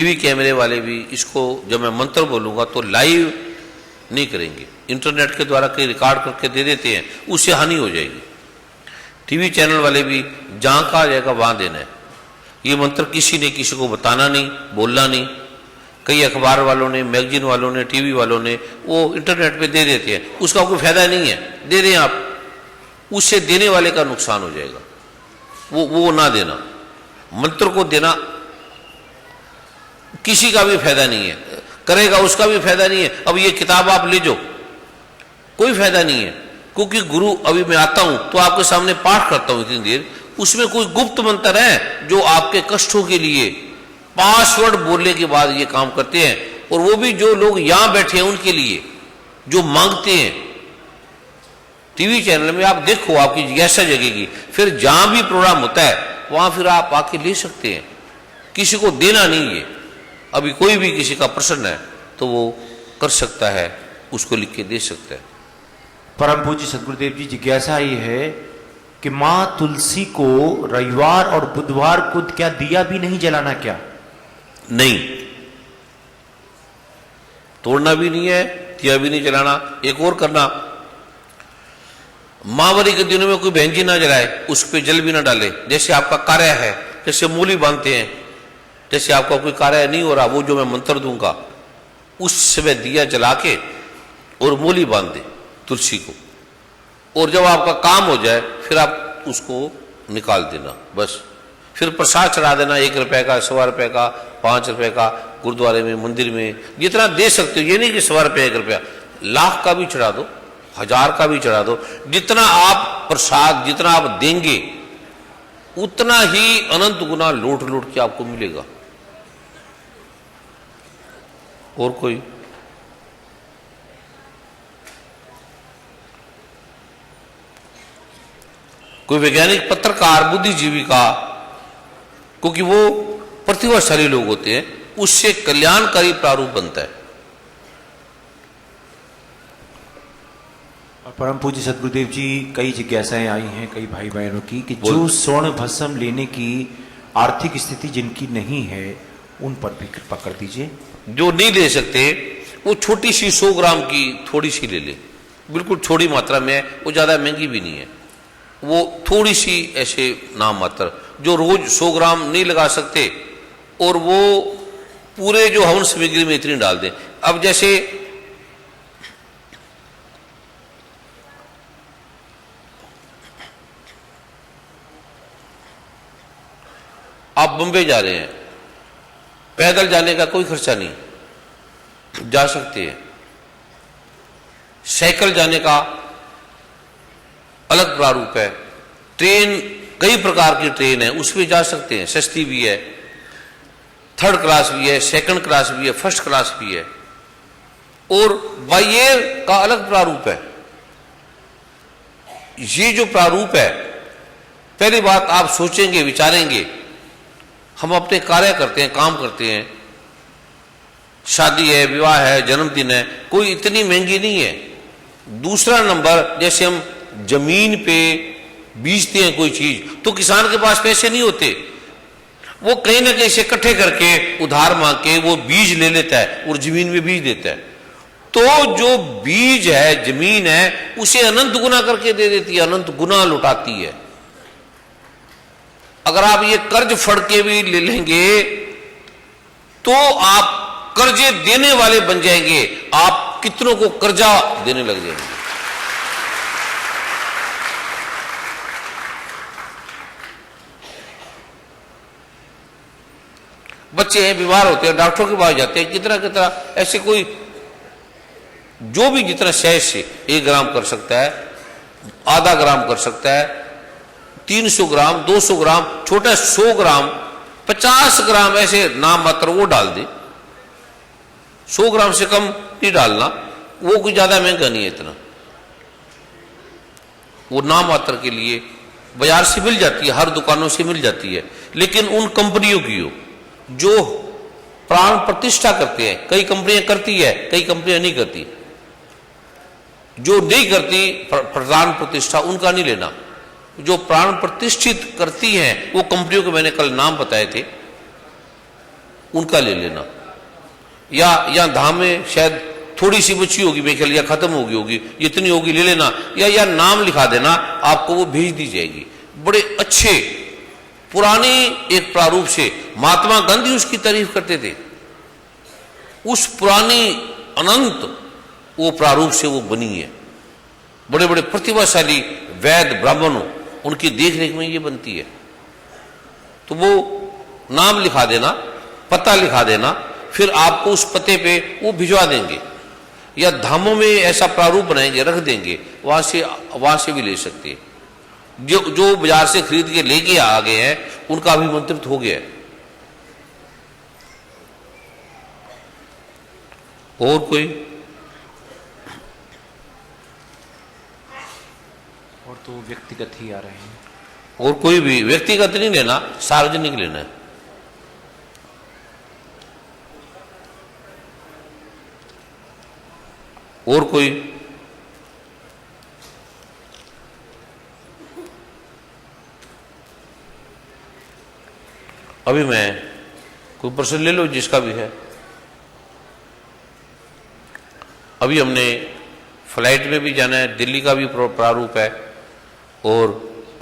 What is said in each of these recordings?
TV कैमरे वाले भी इसको जब मैं मंत्र बोलूँगा तो लाइव नहीं करेंगे, इंटरनेट के द्वारा कहीं रिकॉर्ड करके दे देते हैं, उससे हानि हो जाएगी। टीवी चैनल वाले भी जहाँ कहा जाएगा वहाँ देना है। ये मंत्र किसी ने किसी को बताना नहीं, बोलना नहीं। कई अखबार वालों ने, मैगजीन वालों ने, टीवी वालों ने वो इंटरनेट पे दे देते हैं, उसका कोई फायदा नहीं है। दे दें आप, उससे देने वाले का नुकसान हो जाएगा। वो ना देना, मंत्र को देना किसी का भी फायदा नहीं है, करेगा उसका भी फायदा नहीं है। अब ये किताब आप ले जाओ, कोई फायदा नहीं है, क्योंकि गुरु अभी मैं आता हूं तो आपके सामने पाठ करता हूं इतनी देर, उसमें कोई गुप्त मंत्र है जो आपके कष्टों के लिए पासवर्ड बोलने के बाद ये काम करते हैं, और वो भी जो लोग यहां बैठे हैं उनके लिए जो मांगते हैं। टीवी चैनल में आप देखो, आपकी जिज्ञासा जगेगी, फिर जहां भी प्रोग्राम होता है वहां फिर आप आके ले सकते हैं, किसी को देना नहीं है। अभी कोई भी किसी का प्रश्न है तो वो कर सकता है, उसको लिख के दे सकता है। परम पूज्य सदगुरुदेव जी, जिज्ञासा ये है कि मां तुलसी को रविवार और बुधवार को क्या दिया भी नहीं जलाना क्या? नहीं, तोड़ना भी नहीं है, दिया भी नहीं जलाना। एक और करना, महावारी के दिनों में कोई बहन ना जलाए, उस पर जल भी ना डाले। जैसे आपका कार्य है, जैसे मूली बांधते हैं, जैसे आपका कोई कार्य नहीं हो रहा, वो जो मैं मंत्र दूंगा उस समय दिया जला के और मूली बांध दे तुलसी को, और जब आपका काम हो जाए फिर आप उसको निकाल देना, बस। फिर प्रसाद चढ़ा देना, 1 रुपए का, 1.25 रुपए का, 5 रुपए का, गुरुद्वारे में, मंदिर में, जितना दे सकते हो। ये नहीं कि 1.25 रुपया 1 रुपया, लाख का भी चढ़ा दो, 1000 का भी चढ़ा दो। जितना आप प्रसाद, जितना आप देंगे उतना ही अनंत गुना लौट लौट के आपको मिलेगा। और कोई? कोई वैज्ञानिक, पत्रकार, बुद्धिजीवी का, क्योंकि वो प्रतिभाशाली लोग होते हैं, उससे कल्याणकारी प्रारूप बनता है। परम पूज्य सदगुरुदेव जी, कई जिज्ञासाएं आई हैं कई भाई बहनों की कि जो स्वर्ण भस्म लेने की आर्थिक स्थिति जिनकी नहीं है उन पर भी कृपा कर दीजिए। जो नहीं ले सकते वो छोटी सी 100 ग्राम की थोड़ी सी ले ले, बिल्कुल थोड़ी मात्रा में, वो ज्यादा महंगी भी नहीं है, वो थोड़ी सी ऐसे नाम मात्र, जो रोज 100 ग्राम नहीं लगा सकते, और वो पूरे जो हवन सामग्री में इतनी डाल दें। अब जैसे आप बम्बे जा रहे हैं, पैदल जाने का कोई खर्चा नहीं, जा सकते हैं। साइकिल जाने का अलग प्रारूप है। ट्रेन, कई प्रकार की ट्रेन है, उसमें जा सकते हैं, सस्ती भी है, 3rd क्लास भी है, 2nd क्लास भी है, 1st क्लास भी है, और बाय एयर का अलग प्रारूप है। ये जो प्रारूप है, पहली बात आप सोचेंगे, विचारेंगे, हम अपने कार्य करते हैं, काम करते हैं, शादी है, विवाह है, जन्मदिन है, कोई इतनी महंगी नहीं है। दूसरा नंबर, जैसे हम जमीन पे बीजते हैं कोई चीज, तो किसान के पास पैसे नहीं होते, वो कहीं ना कहीं से इकट्ठे करके उधार मांग के वो बीज ले लेता है और जमीन में बीज देता है। तो जो बीज है, जमीन है, उसे अनंत गुना करके दे देती है, अनंत गुना लुटाती है। अगर आप ये कर्ज फड़ के भी ले लेंगे तो आप कर्जे देने वाले बन जाएंगे, आप कितनों को कर्जा देने लग जाएंगे। बच्चे हैं, बीमार होते हैं, डॉक्टरों के पास जाते हैं, कितना कितना ऐसे, कोई जो भी जितना सहज से 1 ग्राम कर सकता है, आधा ग्राम कर सकता है, 300 ग्राम, 200 ग्राम, छोटा 100 ग्राम, 50 ग्राम, ऐसे नाम मात्र वो डाल दे। 100 ग्राम से कम नहीं डालना, वो कोई ज्यादा महंगा नहीं है इतना, वो नाम मात्र के लिए बाजार से मिल जाती है, हर दुकानों से मिल जाती है, लेकिन उन कंपनियों की हो जो प्राण प्रतिष्ठा करते हैं। कई कंपनियां करती है, कई कंपनियां नहीं करती। जो नहीं करती प्राण प्रतिष्ठा, उनका नहीं लेना। जो प्राण प्रतिष्ठित करती हैं वो कंपनियों के मैंने कल नाम बताए थे, उनका ले लेना, या धाम में शायद थोड़ी सी बची होगी मेरे ख्याल, या खत्म होगी होगी, इतनी होगी ले लेना, या नाम लिखा देना, आपको वो भेज दी जाएगी। बड़े अच्छे पुरानी एक प्रारूप से महात्मा गांधी उसकी तारीफ करते थे, उस पुरानी अनंत वो प्रारूप से वो बनी है। बड़े बड़े प्रतिभाशाली वैद ब्राह्मणों उनकी देखरेख में ये बनती है। तो वो नाम लिखा देना, पता लिखा देना, फिर आपको उस पते पे वो भिजवा देंगे, या धामों में ऐसा प्रारूप बनाएंगे, रख देंगे, वहां से भी ले सकते हैं। जो बाजार से खरीद के लेके आ गए हैं उनका अभिमंत्रित हो गया है। और कोई? और तो व्यक्तिगत ही आ रहे हैं। और कोई भी व्यक्तिगत नहीं लेना, सार्वजनिक लेना है। और कोई? अभी मैं कोई प्रश्न ले लो जिसका भी है। अभी हमने फ्लाइट में भी जाना है, दिल्ली का भी प्रारूप है, और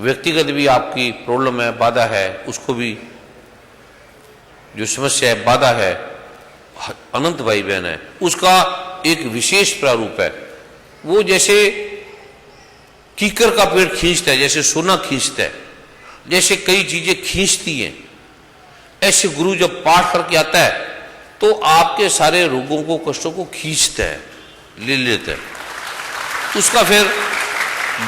व्यक्तिगत भी आपकी प्रॉब्लम है, बाधा है, उसको भी जो समस्या है, बाधा है, अनंत भाई बहन है, उसका एक विशेष प्रारूप है। वो जैसे कीकर का पेड़ खींचता है, जैसे सोना खींचता है, जैसे कई चीजें खींचती हैं, ऐसे गुरु जब पाठ करके आता है तो आपके सारे रोगों को, कष्टों को खींचता है, ले लेता है। उसका फिर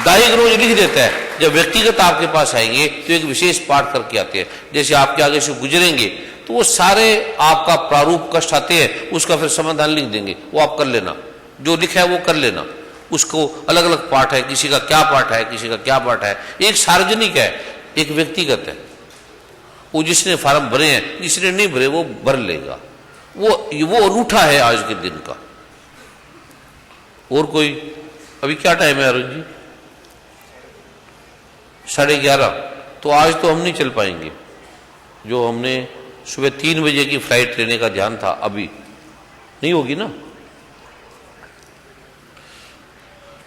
दायिक रोज लिख देता है। जब व्यक्तिगत आपके पास आएंगे तो एक विशेष पाठ करके आते हैं, जैसे आपके आगे से गुजरेंगे तो वो सारे आपका प्रारूप कष्ट आते हैं, उसका फिर समाधान लिख देंगे, वो आप कर लेना, जो लिखा है वो कर लेना। उसको अलग अलग पाठ है, किसी का क्या पाठ है, किसी का क्या पाठ है, एक सार्वजनिक है, एक व्यक्तिगत है। वो जिसने फार्म भरे हैं, जिसने नहीं भरे वो भर लेगा। वो अनूठा है आज के दिन का। और कोई? अभी क्या टाइम है अरुण जी? 11:30। तो आज तो हम नहीं चल पाएंगे। जो हमने सुबह 3 बजे की फ्लाइट लेने का ध्यान था, अभी नहीं होगी ना?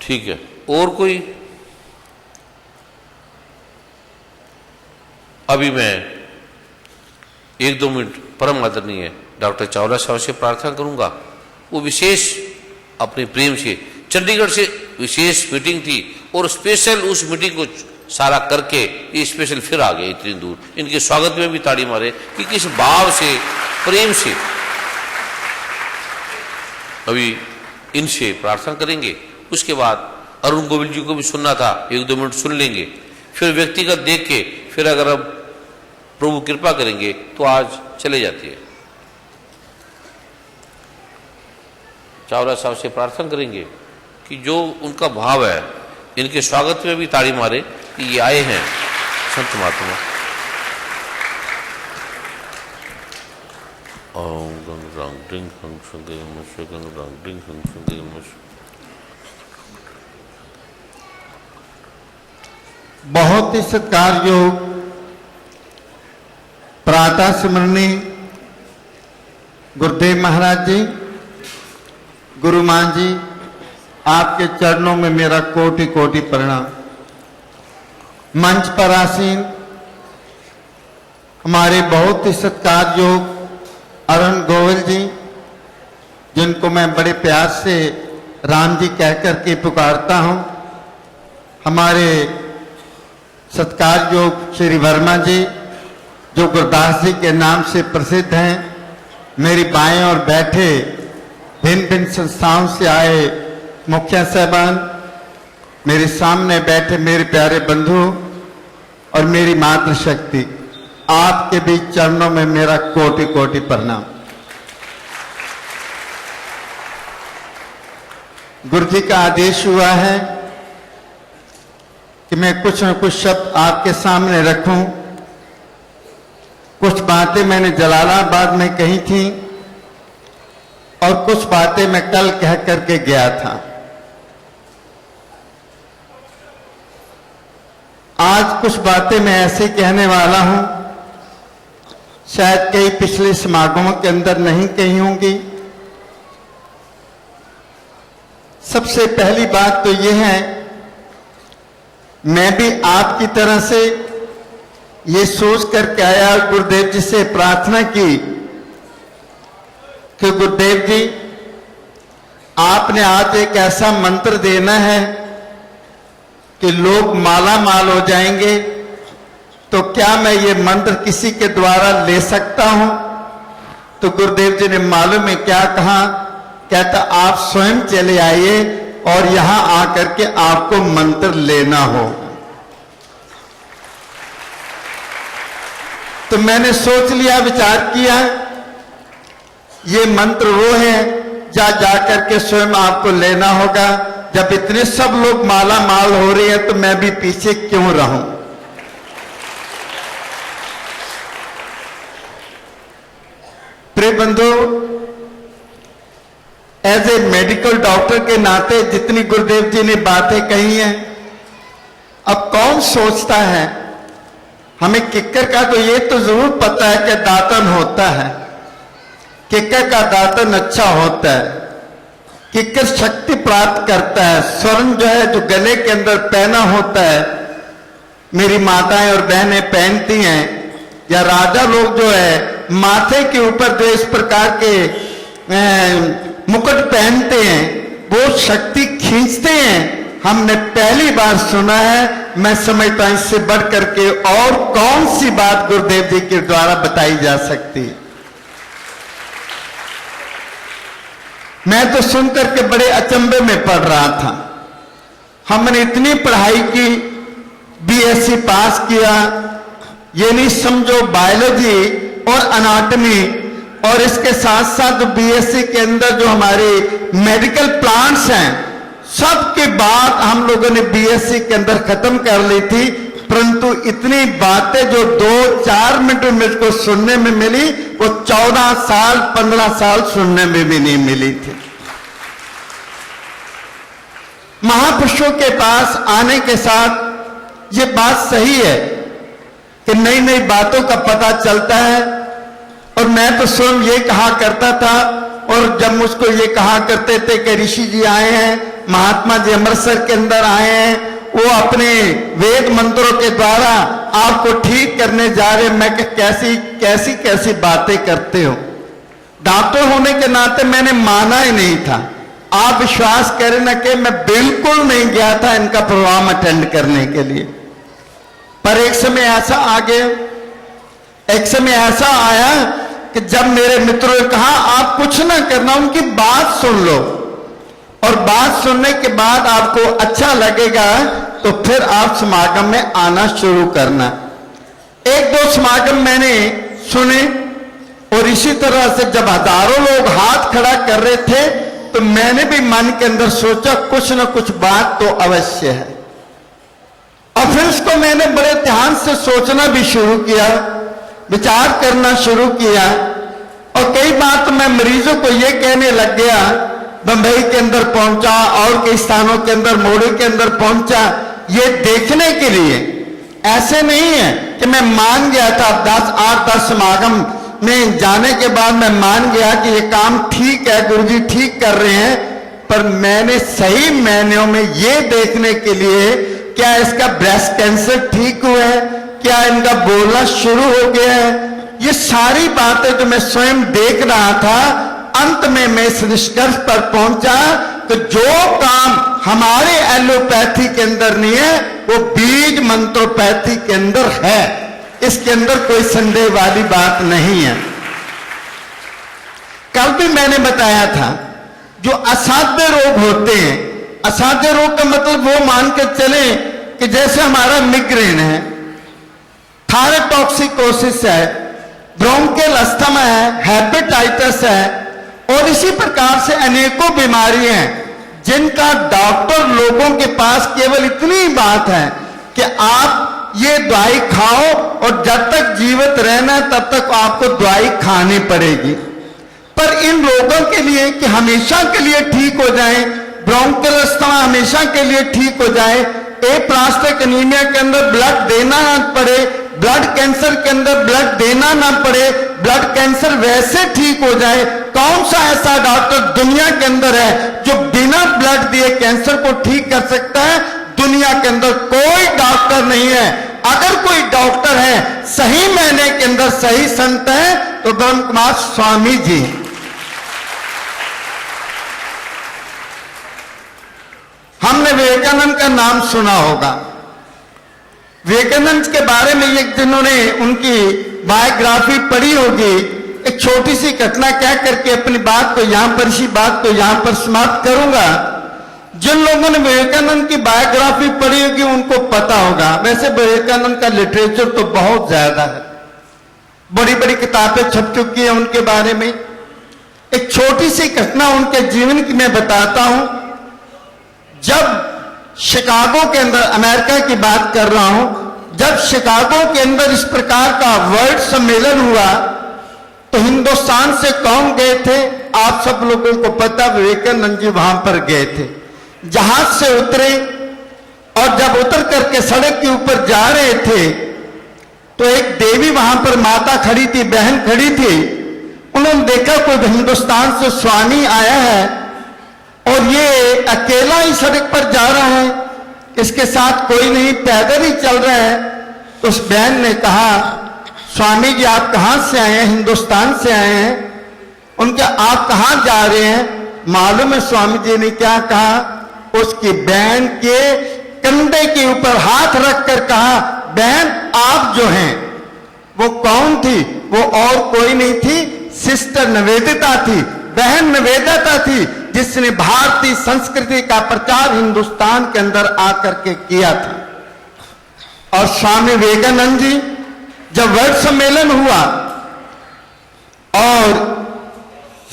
ठीक है। और कोई? अभी मैं 1-2 मिनट परम आदरणीय डॉक्टर चावला साहब से प्रार्थना करूंगा। वो विशेष अपने प्रेम से चंडीगढ़ से विशेष मीटिंग थी, और स्पेशल उस मीटिंग को सारा करके ये स्पेशल फिर आ गए इतनी दूर। इनके स्वागत में भी ताड़ी मारे कि किस भाव से, प्रेम से। अभी इनसे प्रार्थना करेंगे, उसके बाद अरुण गोविल जी को भी सुनना था, 1-2 मिनट सुन लेंगे, फिर व्यक्तिगत देख के फिर अगर अब प्रभु कृपा करेंगे तो आज चले जाती है। चावला साहब से प्रार्थना करेंगे कि जो उनका भाव है, इनके स्वागत में भी ताड़ी मारे कि ये आए हैं संत महात्मा। ओम गंग रंग ड्रिंग हंग संगे मश गंग रंग ड्रिंग हंग संगे मश। बहुत ही सत्कार योग प्रातः स्मरणी गुरुदेव महाराज जी, गुरुमान जी, आपके चरणों में मेरा कोटि कोटि प्रणाम। मंच पर आसीन हमारे बहुत ही सत्कार योग अरुण गोविल जी, जिनको मैं बड़े प्यार से राम जी कह करके पुकारता हूं, हमारे सत्कार योग श्री वर्मा जी, जो गुरदास जी के नाम से प्रसिद्ध हैं, मेरी बाएं और बैठे भिन्न भिन्न संस्थाओं से आए मुखिया साहबान, मेरे सामने बैठे मेरे प्यारे बंधु और मेरी मातृशक्ति, आपके भी चरणों में मेरा कोटि कोटि प्रणाम। गुरु जी का आदेश हुआ है कि मैं कुछ न कुछ शब्द आपके सामने रखूं। कुछ बातें मैंने जलालाबाद में कही थी और कुछ बातें मैं कल कह करके गया था। आज कुछ बातें मैं ऐसे कहने वाला हूं शायद कई पिछले समागमों के अंदर नहीं कही होंगी। सबसे पहली बात तो यह है, मैं भी आपकी तरह से ये सोच करके आया, गुरुदेव जी से प्रार्थना की कि गुरुदेव जी आपने आज एक ऐसा मंत्र देना है कि लोग माला माल हो जाएंगे, तो क्या मैं ये मंत्र किसी के द्वारा ले सकता हूं? तो गुरुदेव जी ने मालूम है क्या कहा, कहता आप स्वयं चले आइए और यहां आकर के आपको मंत्र लेना हो। तो मैंने सोच लिया, विचार किया, ये मंत्र वो है जाकर के स्वयं आपको लेना होगा। जब इतने सब लोग माला माल हो रहे हैं तो मैं भी पीछे क्यों रहूं। प्रिय बंधु, एज ए मेडिकल डॉक्टर के नाते जितनी गुरुदेव जी ने बातें कही हैं, अब कौन सोचता है, हमें किक्कर का तो ये तो जरूर पता है कि दातन होता है, किक्कर का दातन अच्छा होता है, किक्कर शक्ति प्राप्त करता है। स्वर्ण जो है जो गले के अंदर पहना होता है, मेरी माताएं और बहनें पहनती हैं, या राजा लोग जो है माथे के ऊपर जो इस प्रकार के मुकुट पहनते हैं, वो शक्ति खींचते हैं। हमने पहली बार सुना है, मैं समझता हूं इससे बढ़ करके और कौन सी बात गुरुदेव जी के द्वारा बताई जा सकती है। मैं तो सुनकर के बड़े अचंभे में पड़ रहा था। हमने इतनी पढ़ाई की, बीएससी पास किया, ये नहीं समझो बायोलॉजी और अनाटमी, और इसके साथ साथ बीएससी के अंदर जो हमारे मेडिकल प्लांट्स हैं, सबके बाद हम लोगों ने बीएससी के अंदर खत्म कर ली थी। परंतु इतनी बातें जो 2-4 मिनट में मुझको सुनने में मिली, वो 14 साल 15 साल सुनने में भी नहीं मिली थी। महापुरुषों के पास आने के साथ ये बात सही है कि नई नई बातों का पता चलता है। और मैं तो स्वयं ये कहा करता था, और जब मुझको ये कहा करते थे कि ऋषि जी आए हैं, महात्मा जी अमृतसर के अंदर आए हैं, वो अपने वेद मंत्रों के द्वारा आपको ठीक करने जा रहे, मैं कैसी कैसी कैसी बातें करते हो। डॉक्टर होने के नाते मैंने माना ही नहीं था। आप विश्वास करें ना कि मैं बिल्कुल नहीं गया था इनका प्रोग्राम अटेंड करने के लिए। पर एक समय ऐसा आ गया, एक समय ऐसा आया कि जब मेरे मित्रों ने कहा आप कुछ ना करना, उनकी बात सुन लो, और बात सुनने के बाद आपको अच्छा लगेगा तो फिर आप समागम में आना शुरू करना। 1-2 समागम मैंने सुने, और इसी तरह से जब हजारों लोग हाथ खड़ा कर रहे थे तो मैंने भी मन के अंदर सोचा कुछ ना कुछ बात तो अवश्य है। और फिर उसको मैंने बड़े ध्यान से सोचना भी शुरू किया, विचार करना शुरू किया, और कई बार तो मैं मरीजों को यह कहने लग गया, बंबई के अंदर पहुंचा और कई स्थानों के अंदर, मोड़ी के अंदर पहुंचा, ये देखने के लिए। ऐसे नहीं है कि मैं मान गया था 8-10 समागम में जाने के बाद मैं मान गया कि ये काम ठीक है, गुरुजी ठीक कर रहे हैं, पर मैंने सही मायनों में ये देखने के लिए क्या इसका ब्रेस्ट कैंसर ठीक हुआ है, क्या इनका बोलना शुरू हो गया है, ये सारी बातें जो मैं स्वयं देख रहा था, अंत में मैं इस निष्कर्ष पर पहुंचा कि जो काम हमारे एलोपैथी के अंदर नहीं है वो बीज मंत्रोपैथी के अंदर है। इसके अंदर कोई संदेह वाली बात नहीं है। कल भी मैंने बताया था, जो असाध्य रोग होते हैं, असाध्य रोग का मतलब वो मान के चले कि जैसे हमारा मिग्रेन है, थायरोटॉक्सिकोसिस है, ब्रोंकियल अस्थमा है, हेपेटाइटिस है, और इसी प्रकार से अनेकों बीमारियां हैं जिनका डॉक्टर लोगों के पास केवल इतनी बात है कि आप ये दवाई खाओ और जब तक जीवित रहना तब तक आपको दवाई खानी पड़ेगी। पर इन लोगों के लिए कि हमेशा के लिए ठीक हो जाए, ब्रोंकियल अस्थमा हमेशा के लिए ठीक हो जाए, एप्लास्टिक एनीमिया के अंदर ब्लड देना ना पड़े, ब्लड कैंसर के अंदर ब्लड देना ना पड़े, ब्लड कैंसर वैसे ठीक हो जाए। कौन सा ऐसा डॉक्टर दुनिया के अंदर है जो बिना ब्लड दिए कैंसर को ठीक कर सकता है? दुनिया के अंदर कोई डॉक्टर नहीं है। अगर कोई डॉक्टर है, सही मायने के अंदर सही संत है, तो ब्रह्म कुमार स्वामी जी। हमने विवेकानंद का नाम सुना होगा। विवेकानंद के बारे में एक जिन्होंने उनकी बायोग्राफी पढ़ी होगी, एक छोटी सी घटना क्या करके अपनी बात को यहां पर, इसी बात को यहां पर समाप्त करूंगा। जिन लोगों ने विवेकानंद की बायोग्राफी पढ़ी होगी उनको पता होगा। वैसे विवेकानंद का लिटरेचर तो बहुत ज्यादा है, बड़ी बड़ी किताबें छप चुकी हैं उनके बारे में। एक छोटी सी घटना उनके जीवन की मैं बताता हूं। जब शिकागो के अंदर, अमेरिका की बात कर रहा हूं, जब शिकागो के अंदर इस प्रकार का वर्ल्ड सम्मेलन हुआ तो हिंदुस्तान से कौन गए थे? आप सब लोगों को पता, विवेकानंद जी वहां पर गए थे। जहाज से उतरे और जब उतर करके सड़क के ऊपर जा रहे थे तो एक देवी वहां पर माता खड़ी थी, बहन खड़ी थी। उन्होंने देखा कोई हिंदुस्तान से स्वामी आया है और ये अकेला ही सड़क पर जा रहा है, इसके साथ कोई नहीं, पैदल ही चल रहा है। तो उस बहन ने कहा, स्वामी जी आप कहां से आए हैं? हिंदुस्तान से आए हैं। उनके आप कहां जा रहे हैं? मालूम है स्वामी जी ने क्या कहा? उसकी बहन के कंधे के ऊपर हाथ रखकर कहा, बहन आप जो हैं वो कौन थी? वो और कोई नहीं थी, सिस्टर निवेदिता थी, बहन निवेदिता थी, जिसने भारतीय संस्कृति का प्रचार हिंदुस्तान के अंदर आकर के किया था। और स्वामी विवेकानंद जी जब वर्ल्ड सम्मेलन हुआ और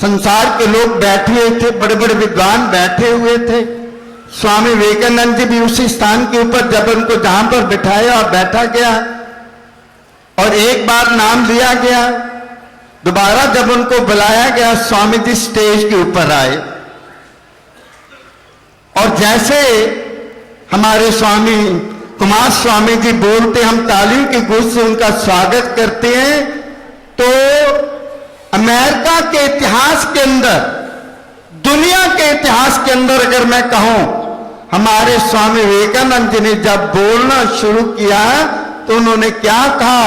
संसार के लोग बैठे हुए थे, बड़े बड़े विद्वान बैठे हुए थे, स्वामी विवेकानंद जी भी उसी स्थान के ऊपर जब उनको जहां पर बिठाया और बैठा गया और एक बार नाम लिया गया, दोबारा जब उनको बुलाया गया, स्वामी जी स्टेज के ऊपर आए और जैसे हमारे स्वामी कुमार स्वामी जी बोलते, हम तालियों की गूंज से उनका स्वागत करते हैं। तो अमेरिका के इतिहास के अंदर, दुनिया के इतिहास के अंदर अगर मैं कहूं, हमारे स्वामी विवेकानंद जी ने जब बोलना शुरू किया तो उन्होंने क्या कहा?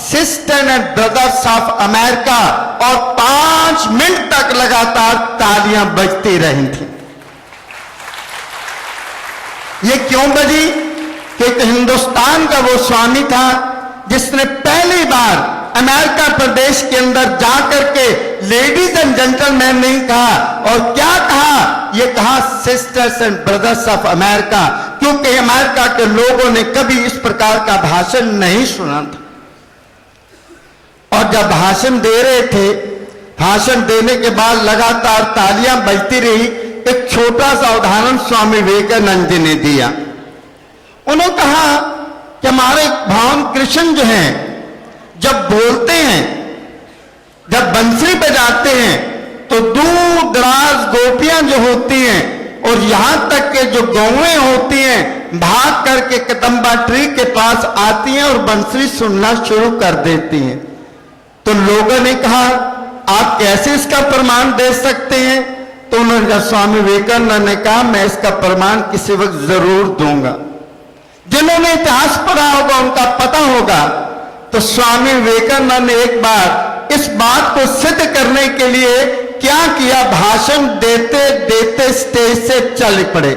Sister and brothers of America, और 5 मिनट तक लगातार तालियां बजती रही थी। ये क्यों बजी? क्योंकि हिंदुस्तान का वो स्वामी था जिसने पहली बार अमेरिका प्रदेश के अंदर जाकर के लेडीज एंड जेंटलमैन नहीं कहा, और क्या कहा? ये कहा sisters and brothers of America, क्योंकि अमेरिका के लोगों ने कभी इस प्रकार का भाषण नहीं सुना था। और जब भाषण दे रहे थे, भाषण देने के बाद लगातार तालियां बजती रही। एक छोटा सा उदाहरण स्वामी विवेकानंद जी ने दिया। उन्होंने कहा कि हमारे भगवान कृष्ण जो हैं, जब बोलते हैं, जब बंसरी बजाते हैं, तो दूर दराज गोपियां जो होती हैं और यहां तक के जो गौएं होती हैं, भाग करके कदम्बा ट्री के पास आती हैं और बंसरी सुनना शुरू कर देती हैं। तो लोगों ने कहा, आप कैसे इसका प्रमाण दे सकते हैं? तो उन्होंने कहा, स्वामी विवेकानंद ने कहा, मैं इसका प्रमाण किसी वक्त जरूर दूंगा। जिन्होंने इतिहास पढ़ा होगा उनका पता होगा। तो स्वामी विवेकानंद ने एक बार इस बात को सिद्ध करने के लिए क्या किया? भाषण देते देते स्टेज से चल पड़े।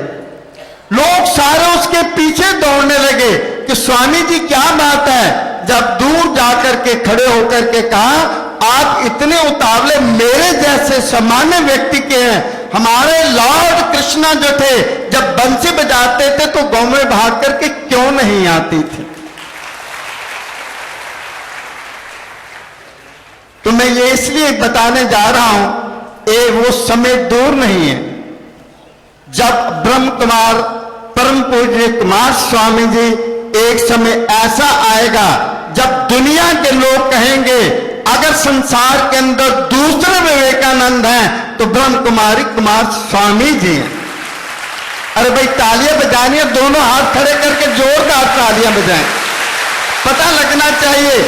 लोग सारे उसके पीछे दौड़ने लगे कि स्वामी जी क्या बात है। जब दूर जाकर के खड़े होकर के कहा, आप इतने उतावले मेरे जैसे सामान्य व्यक्ति के हैं। हमारे लॉर्ड कृष्णा जो थे, जब बंसी बजाते थे तो गांव में भाग करके क्यों नहीं आती थी? तो मैं ये इसलिए बताने जा रहा हूं, वो समय दूर नहीं है जब ब्रह्म कुमार परम पूज्य कुमार स्वामी जी, एक समय ऐसा आएगा जब दुनिया के लोग कहेंगे, अगर संसार के अंदर दूसरे विवेकानंद हैं तो ब्रह्म कुमारी कुमार स्वामी जी हैं। अरे भाई तालियां बजानी है, दोनों हाथ खड़े करके जोरदार तालियां बजाएं। पता लगना चाहिए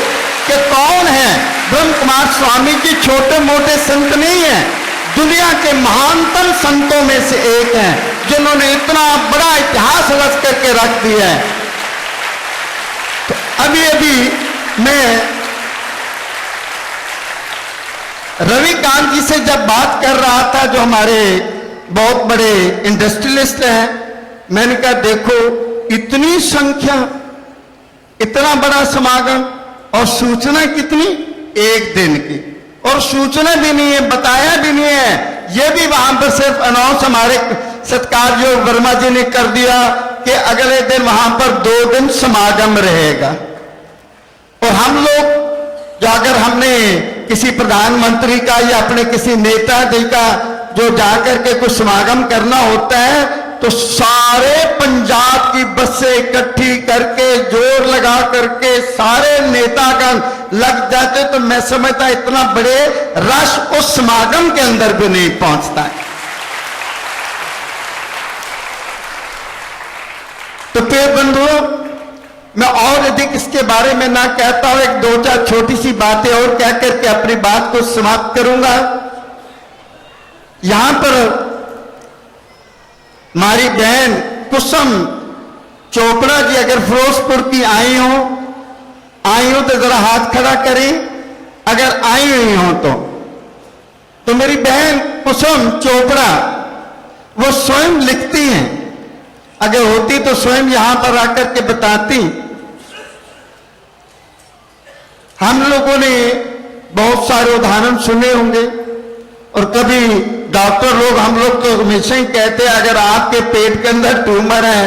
कि कौन है। ब्रह्म कुमार स्वामी जी छोटे मोटे संत नहीं है, दुनिया के महानतम संतों में से एक हैं, जिन्होंने इतना बड़ा इतिहास रच करके रख दिया है। तो अभी अभी मैं रविकांत जी से जब बात कर रहा था, जो हमारे बहुत बड़े इंडस्ट्रियलिस्ट हैं, मैंने कहा देखो इतनी संख्या, इतना बड़ा समागम और सूचना कितनी, एक दिन की, और सूचना भी नहीं है, बताया भी नहीं है। ये भी वहां पर सिर्फ अनाउंस हमारे सत्कारयोग वर्मा जी ने कर दिया कि अगले दिन वहां पर 2 दिन समागम रहेगा। और हम लोग जो अगर हमने किसी प्रधानमंत्री का या अपने किसी नेता जी का जो जाकर के कुछ समागम करना होता है, तो सारे पंजाब की बसें इकट्ठी करके जोर लगा करके सारे नेतागण लग जाते, तो मैं समझता इतना बड़े रश उस समागम के अंदर भी नहीं पहुंचता है। तो प्रिय बंधुओं, मैं और अधिक इसके बारे में ना कहता हूं, एक 2-4 छोटी सी बातें और कह करके अपनी बात को समाप्त करूंगा। यहां पर हमारी बहन कुसुम चोपड़ा जी अगर फिरोजपुर की आई हो तो जरा हाथ खड़ा करें, अगर आई हुई हो तो मेरी बहन कुसुम चोपड़ा वो स्वयं लिखती हैं, अगर होती तो स्वयं यहां पर आकर के बताती। हम लोगों ने बहुत सारे उदाहरण सुने होंगे, और कभी डॉक्टर लोग, हम लोग तो हमेशा ही कहते हैं अगर आपके पेट के अंदर ट्यूमर है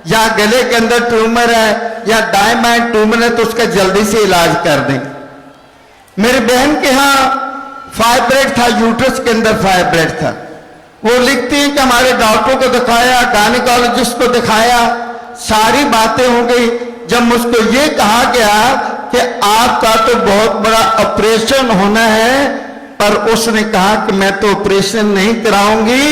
या गले के अंदर ट्यूमर है या डायमाइंड ट्यूमर है तो उसका जल्दी से इलाज कर दें। मेरी बहन के यहाँ फाइब्रेड था, यूट्रस के अंदर फाइब्रेड था। वो लिखती है कि हमारे डॉक्टर को दिखाया, गायनेकोलॉजिस्ट को दिखाया, सारी बातें हो गई। जब मुझको ये कहा गया कि आपका तो बहुत बड़ा ऑपरेशन होना है, पर उसने कहा कि मैं तो ऑपरेशन नहीं कराऊंगी।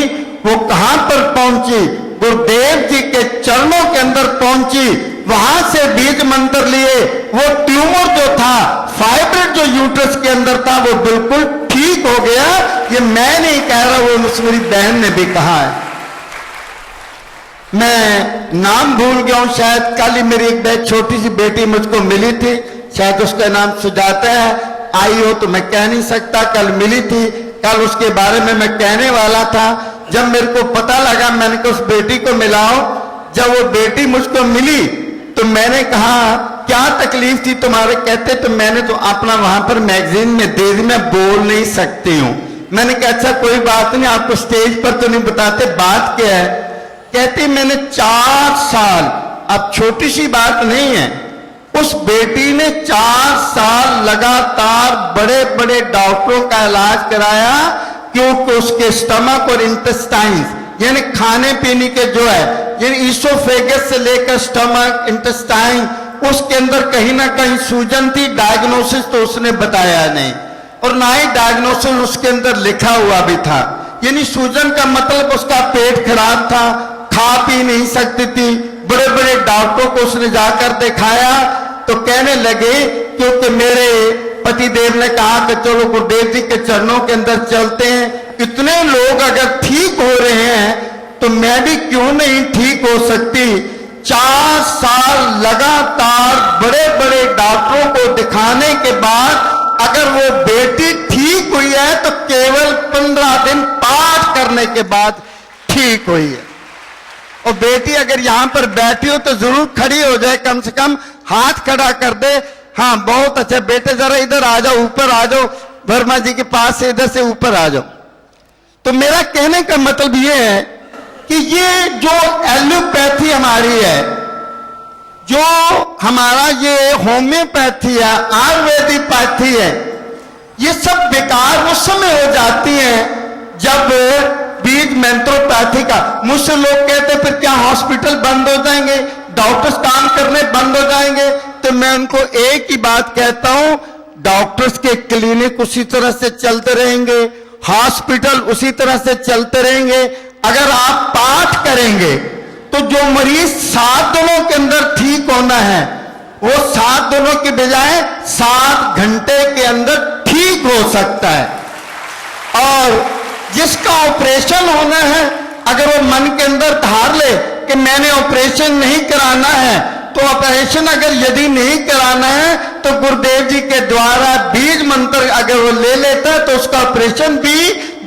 वो कहां पर पहुंची, गुरुदेव जी के चरणों के अंदर पहुंची, वहां से बीज मंत्र लिए, वो ट्यूमर जो था, फाइब्रेड जो यूट्रस के अंदर था, वो बिल्कुल ठीक हो गया। ये मैं नहीं कह रहा, वो मेरी बहन ने भी कहा है। मैं नाम भूल गया हूं, शायद कल ही मेरी एक छोटी सी बेटी मुझको मिली थी, शायद उसका नाम सुजाता है। आई हो तो मैं कह नहीं सकता, कल मिली थी, कल उसके बारे में मैं कहने वाला था। जब मेरे को पता लगा, मैंने कहा उस बेटी को मिलाओ। जब वो बेटी मुझको मिली तो मैंने कहा क्या तकलीफ थी तुम्हारे, कहते तो मैंने तो अपना वहां पर मैगजीन में दे दी, मैं बोल नहीं सकती हूं। मैंने कहा अच्छा कोई बात नहीं, आपको स्टेज पर तो नहीं बताते, बात क्या है। कहती मैंने 4 साल, अब छोटी सी बात नहीं है, उस बेटी ने 4 साल लगातार बड़े बड़े डॉक्टरों का इलाज कराया, क्योंकि उसके स्टमक और इंटेस्टाइन्स यानी खाने पीने के जो है, यानी ईसोफेगस से लेकर स्टमक, इंटेस्टाइन, उसके अंदर कहीं ना कहीं सूजन थी। डायग्नोसिस तो उसने बताया नहीं, और ना ही डायग्नोसिस उसके अंदर लिखा हुआ भी था। यानी सूजन का मतलब उसका पेट खराब था, खा पी नहीं सकती थी। बड़े बड़े डॉक्टरों को उसने जाकर दिखाया तो कहने लगे, क्योंकि मेरे पतिदेव ने कहा कि चलो गुरुदेव जी के चरणों के अंदर चलते हैं, इतने लोग अगर ठीक हो रहे हैं तो मैं भी क्यों नहीं ठीक हो सकती। 4 साल लगातार बड़े बड़े डॉक्टरों को दिखाने के बाद अगर वो बेटी ठीक हुई है तो केवल 15 दिन पाठ करने के बाद ठीक हुई है। और बेटी अगर यहां पर बैठी हो तो जरूर खड़ी हो जाए, कम से कम हाथ खड़ा कर दे। हाँ बहुत अच्छा बेटे, जरा इधर आ जाओ, ऊपर आ जाओ, वर्मा जी के पास से इधर से ऊपर आ जाओ। तो मेरा कहने का मतलब ये है कि ये जो एलोपैथी हमारी है, जो हमारा ये होम्योपैथी है, आयुर्वेदिक है, ये सब बेकार उस समय हो जाती है जब बीज मेंत्रोपैथी का। मुझसे लोग कहते फिर क्या हॉस्पिटल बंद हो जाएंगे, डॉक्टर्स काम करने बंद हो जाएंगे? तो मैं उनको एक ही बात कहता हूं, डॉक्टर्स के क्लिनिक उसी तरह से चलते रहेंगे, हॉस्पिटल उसी तरह से चलते रहेंगे। अगर आप पाठ करेंगे तो जो मरीज 7 दिनों के अंदर ठीक होना है, वो 7 दिनों की बजाय 7 घंटे के अंदर ठीक हो सकता है। और जिसका ऑपरेशन होना है, अगर वो मन के अंदर धार ले कि मैंने ऑपरेशन नहीं कराना है, तो ऑपरेशन अगर यदि नहीं कराना है तो गुरुदेव जी के द्वारा बीज मंत्र अगर वो ले लेता है तो उसका ऑपरेशन भी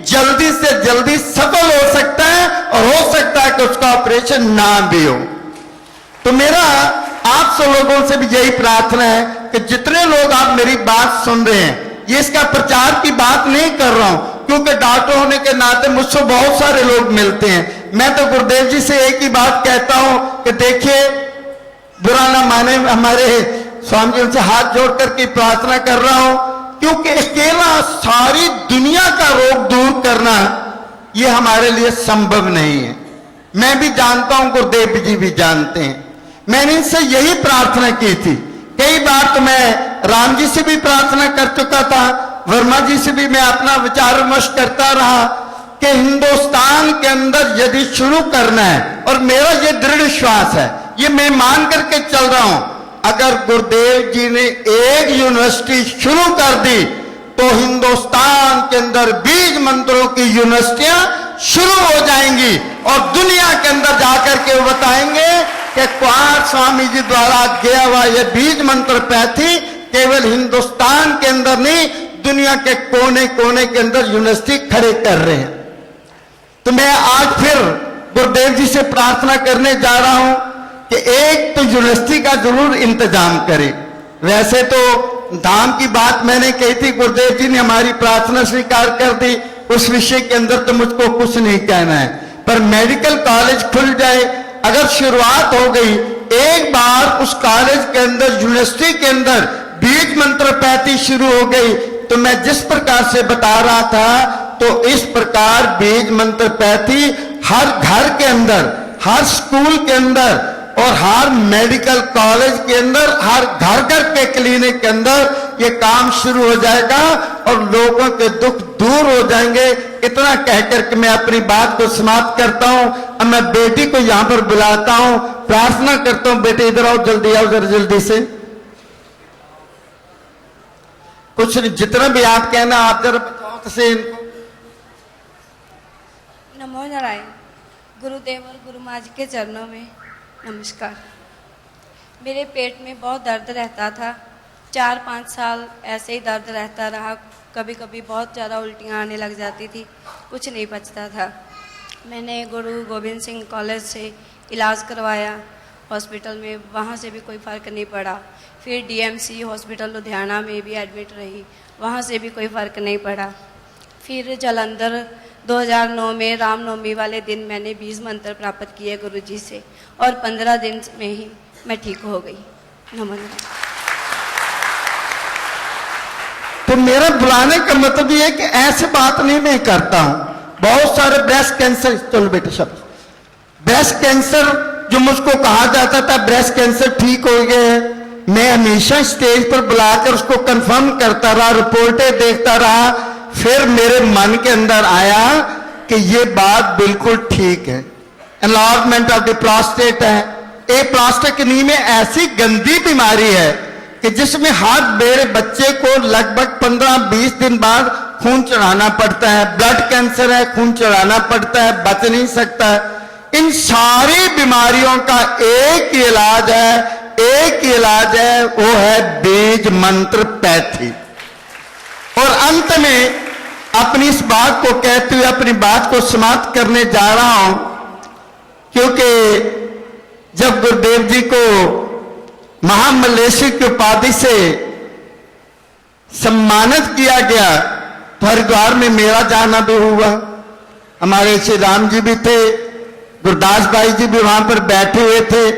जल्दी से जल्दी सफल हो सकता है, और हो सकता है कि उसका ऑपरेशन ना भी हो। तो मेरा आप सब लोगों से भी यही प्रार्थना है कि जितने लोग आप मेरी बात सुन रहे हैं, ये इसका प्रचार की बात नहीं कर रहा हूं, क्योंकि डॉक्टर होने के नाते मुझसे बहुत सारे लोग मिलते हैं। मैं तो गुरुदेव जी से एक ही बात कहता हूं कि देखिए, बुरा ना माने, हमारे स्वामी जी उनसे हाथ जोड़ करके प्रार्थना कर रहा हूं, क्योंकि अकेला सारी दुनिया का रोग दूर करना ये हमारे लिए संभव नहीं है। मैं भी जानता हूं, गुरुदेव जी भी जानते हैं। मैंने इनसे यही प्रार्थना की थी। कई बार तो मैं राम जी से भी प्रार्थना कर चुका था, वर्मा जी से भी मैं अपना विचार विमर्श करता रहा कि हिंदुस्तान के अंदर यदि शुरू करना है, और मेरा ये दृढ़ विश्वास है, ये मैं मान करके चल रहा हूं, अगर गुरुदेव जी ने एक यूनिवर्सिटी शुरू कर दी तो हिंदुस्तान के अंदर बीज मंत्रों की यूनिवर्सिटियां शुरू हो जाएंगी, और दुनिया के अंदर जाकर के वो बताएंगे कि कुमार स्वामी जी द्वारा किया हुआ यह बीज मंत्र पैथी केवल हिंदुस्तान के अंदर नहीं, दुनिया के कोने कोने के अंदर यूनिवर्सिटी खड़े कर रहे हैं। तो मैं आज फिर गुरुदेव जी से प्रार्थना करने जा रहा हूं कि एक तो यूनिवर्सिटी का जरूर इंतजाम करें। वैसे तो धाम की बात मैंने कही थी, गुरुदेव जी ने हमारी प्रार्थना स्वीकार कर दी, उस विषय के अंदर तो मुझको कुछ नहीं कहना है, पर मेडिकल कॉलेज खुल जाए, अगर शुरुआत हो गई, एक बार उस कॉलेज के अंदर यूनिवर्सिटी के अंदर बीज मंत्र पैथी शुरू हो गई, तो मैं जिस प्रकार से बता रहा था, तो इस प्रकार बीज मंत्र पैथी हर घर के अंदर, हर स्कूल के अंदर, और हर मेडिकल कॉलेज के अंदर, हर घर घर के क्लिनिक के अंदर ये काम शुरू हो जाएगा, और लोगों के दुख दूर हो जाएंगे। इतना कहकर के मैं अपनी बात को समाप्त करता हूं। अब मैं बेटी को यहां पर बुलाता हूं, प्रार्थना करता हूं, बेटे इधर आओ, जल्दी आओ, जरा जल्दी से। कुछ जितना भी आप कहना, आप जरा बताओ तो से इनको। नमो नारायण। गुरुदेव और गुरु माँ जी के चरणों में नमस्कार। मेरे पेट में बहुत दर्द रहता था, 4-5 साल ऐसे ही दर्द रहता रहा। कभी कभी बहुत ज़्यादा उल्टियाँ आने लग जाती थी, कुछ नहीं बचता था। मैंने गुरु गोविंद सिंह कॉलेज से इलाज करवाया हॉस्पिटल में, वहाँ से भी कोई फ़र्क नहीं पड़ा। फिर डीएमसी हॉस्पिटल लुधियाना में भी एडमिट रही, वहाँ से भी कोई फ़र्क नहीं पड़ा। फिर जालंधर 2009 में रामनवमी वाले दिन मैंने बीज मंत्र प्राप्त किए गुरु जी से, और 15 दिन में ही मैं ठीक हो गई। नमस्कार। तो मेरा बुलाने का मतलब ये है कि ऐसे बात नहीं मैं करता हूं। बहुत सारे ब्रेस्ट कैंसर, चलो बेटे शब्द, ब्रेस्ट कैंसर जो मुझको कहा जाता था ब्रेस्ट कैंसर ठीक हो गए हैं, मैं हमेशा स्टेज पर बुलाकर उसको कंफर्म करता रहा, रिपोर्टें देखता रहा। फिर मेरे मन के अंदर आया कि ये बात बिल्कुल ठीक है। एनलार्जमेंट ऑफ द प्रोस्टेट है, एक प्रोस्टेक्टमी में ऐसी गंदी बीमारी है कि जिसमें हर मेरे बच्चे को लगभग 15-20 दिन बाद खून चढ़ाना पड़ता है। ब्लड कैंसर है, खून चढ़ाना पड़ता है, बच नहीं सकता है। इन सारी बीमारियों का एक ही इलाज है, एक ही इलाज है, वो है बीज मंत्र पैथी। और अंत में अपनी इस बात को कहते हुए अपनी बात को समाप्त करने जा रहा हूं, क्योंकि जब गुरुदेव जी को महामल्लेश्वर की उपाधि से सम्मानित किया गया तो हरिद्वार में मेरा जाना भी हुआ। हमारे श्री राम जी भी थे, गुरदास भाई जी भी वहां पर बैठे हुए थे।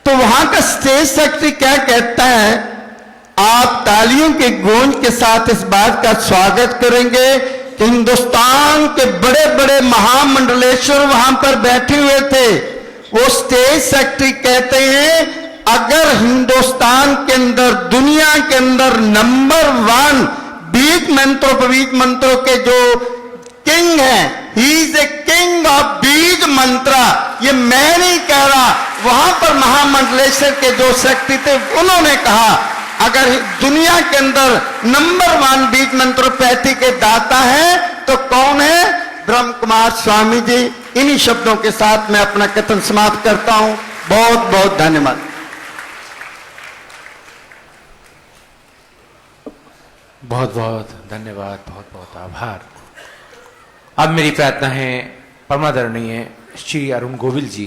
तो वहां का स्टेज सेक्रेटरी क्या कहता है, आप तालियों के गूंज के साथ इस बात का स्वागत करेंगे कि हिंदुस्तान के बड़े बड़े महामंडलेश्वर वहां पर बैठे हुए थे। वो स्टेज सेक्रेटरी कहते हैं, अगर हिंदुस्तान के अंदर, दुनिया के अंदर नंबर 1 बीज मंत्रों के जो किंग है, he is a king of बीज बीज मंत्र, ये मैं नहीं कह रहा, वहां पर महामंडलेश्वर के जो शक्ति थे उन्होंने कहा, अगर दुनिया के अंदर नंबर 1 बीज मंत्रोपैथी के दाता है तो कौन है? ब्रह्म कुमार स्वामी जी। इन्हीं शब्दों के साथ मैं अपना कथन समाप्त करता हूं। बहुत बहुत धन्यवाद। बहुत बहुत धन्यवाद, बहुत बहुत आभार। अब मेरी प्रार्थना है परमादरणीय श्री अरुण गोविल जी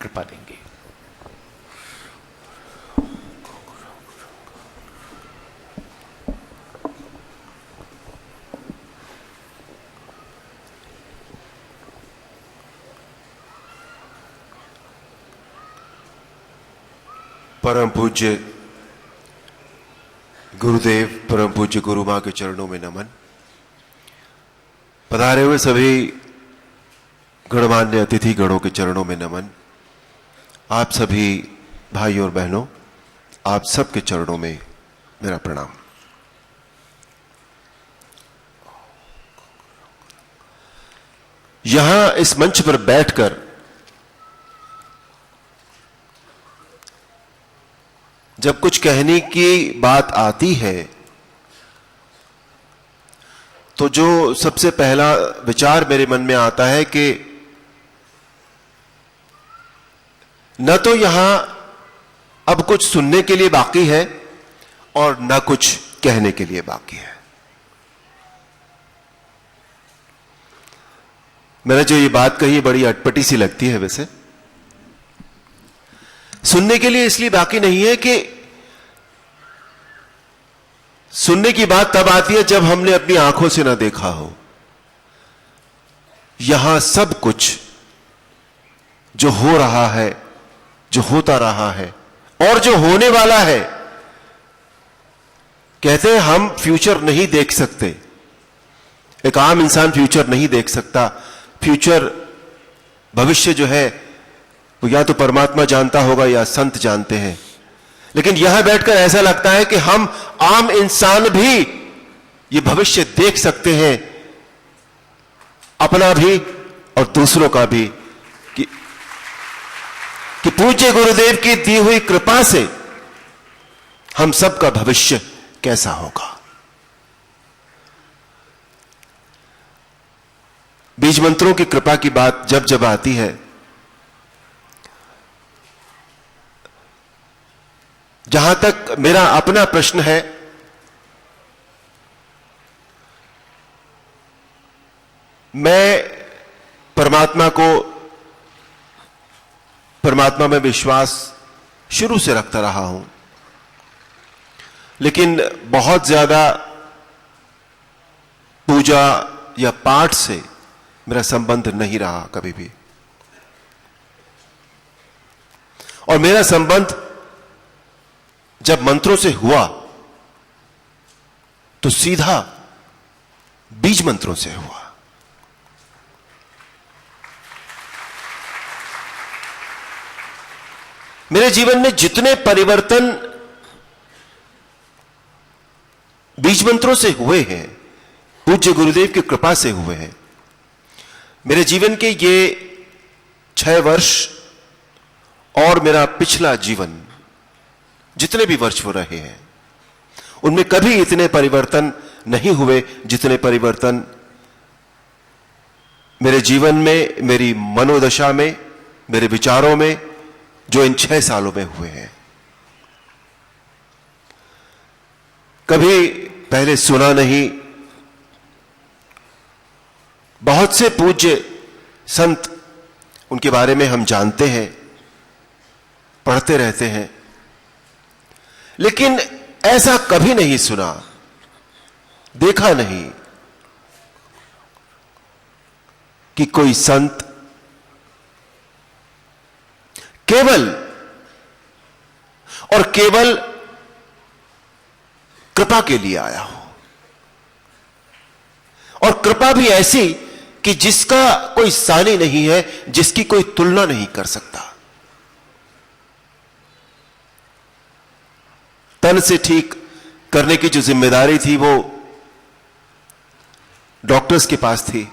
कृपा देंगे। परम पूज्य गुरुदेव, परम पूज्य गुरु मां के चरणों में नमन। पधारे हुए सभी गणमान्य अतिथि गणों के चरणों में नमन। आप सभी भाई और बहनों, आप सबके चरणों में मेरा प्रणाम। यहां इस मंच पर बैठकर जब कुछ कहने की बात आती है तो जो सबसे पहला विचार मेरे मन में आता है कि न तो यहां अब कुछ सुनने के लिए बाकी है और न कुछ कहने के लिए बाकी है। मैंने जो ये बात कही बड़ी अटपटी सी लगती है, वैसे सुनने के लिए इसलिए बाकी नहीं है कि सुनने की बात तब आती है जब हमने अपनी आंखों से ना देखा हो। यहां सब कुछ जो हो रहा है, जो होता रहा है और जो होने वाला है, कहते हैं हम फ्यूचर नहीं देख सकते। एक आम इंसान फ्यूचर नहीं देख सकता। फ्यूचर, भविष्य जो है वो या तो परमात्मा जानता होगा या संत जानते हैं। लेकिन यहां बैठकर ऐसा लगता है कि हम आम इंसान भी ये भविष्य देख सकते हैं, अपना भी और दूसरों का भी, कि पूज्य गुरुदेव की दी हुई कृपा से हम सबका भविष्य कैसा होगा। बीज मंत्रों की कृपा की बात जब जब आती है, जहां तक मेरा अपना प्रश्न है, मैं परमात्मा में विश्वास शुरू से रखता रहा हूं, लेकिन बहुत ज्यादा पूजा या पाठ से मेरा संबंध नहीं रहा कभी भी। और मेरा संबंध जब मंत्रों से हुआ तो सीधा बीज मंत्रों से हुआ। मेरे जीवन में जितने परिवर्तन बीज मंत्रों से हुए हैं, पूज्य गुरुदेव की कृपा से हुए हैं। मेरे जीवन के ये 6 वर्ष और मेरा पिछला जीवन, जितने भी वर्ष हो रहे हैं, उनमें कभी इतने परिवर्तन नहीं हुए जितने परिवर्तन मेरे जीवन में, मेरी मनोदशा में, मेरे विचारों में जो इन 6 सालों में हुए हैं। कभी पहले सुना नहीं। बहुत से पूज्य संत, उनके बारे में हम जानते हैं, पढ़ते रहते हैं, लेकिन ऐसा कभी नहीं सुना, देखा नहीं कि कोई संत केवल और केवल कृपा के लिए आया हो, और कृपा भी ऐसी कि जिसका कोई सानी नहीं है, जिसकी कोई तुलना नहीं कर सकता। तन से ठीक करने की जो जिम्मेदारी थी वो डॉक्टर्स के पास थी,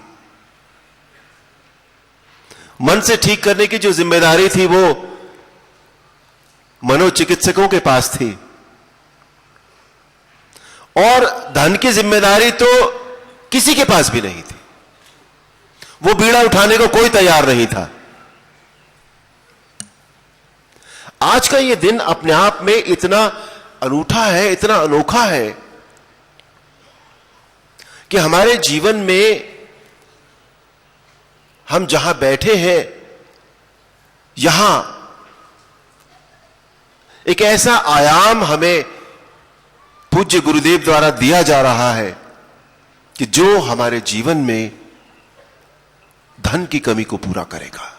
मन से ठीक करने की जो जिम्मेदारी थी वो मनोचिकित्सकों के पास थी, और धन की जिम्मेदारी तो किसी के पास भी नहीं थी। वो बीड़ा उठाने को कोई तैयार नहीं था। आज का ये दिन अपने आप में इतना अनूठा है, इतना अनोखा है कि हमारे जीवन में हम जहां बैठे हैं, यहां एक ऐसा आयाम हमें पूज्य गुरुदेव द्वारा दिया जा रहा है कि जो हमारे जीवन में धन की कमी को पूरा करेगा।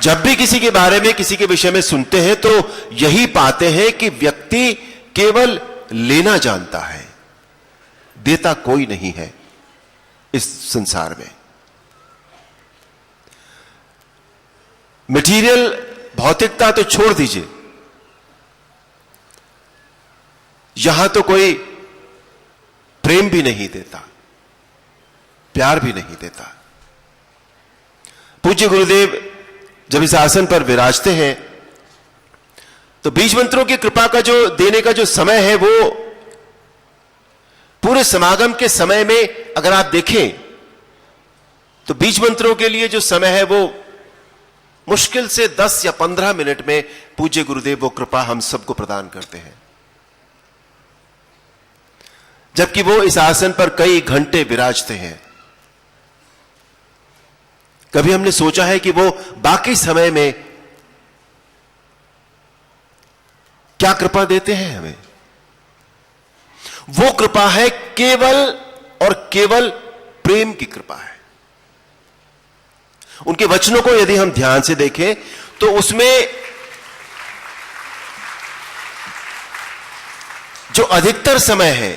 जब भी किसी के बारे में, किसी के विषय में सुनते हैं तो यही पाते हैं कि व्यक्ति केवल लेना जानता है, देता कोई नहीं है इस संसार में। मटेरियल भौतिकता तो छोड़ दीजिए, यहां तो कोई प्रेम भी नहीं देता, प्यार भी नहीं देता। पूज्य गुरुदेव जब इस आसन पर विराजते हैं तो बीज मंत्रों की कृपा का जो देने का जो समय है, वो पूरे समागम के समय में अगर आप देखें तो बीज मंत्रों के लिए जो समय है वो मुश्किल से 10 या 15 मिनट में पूज्य गुरुदेव वो कृपा हम सबको प्रदान करते हैं, जबकि वो इस आसन पर कई घंटे विराजते हैं। कभी हमने सोचा है कि वो बाकी समय में क्या कृपा देते हैं हमें? वो कृपा है केवल और केवल प्रेम की कृपा है। उनके वचनों को यदि हम ध्यान से देखें तो उसमें जो अधिकतर समय है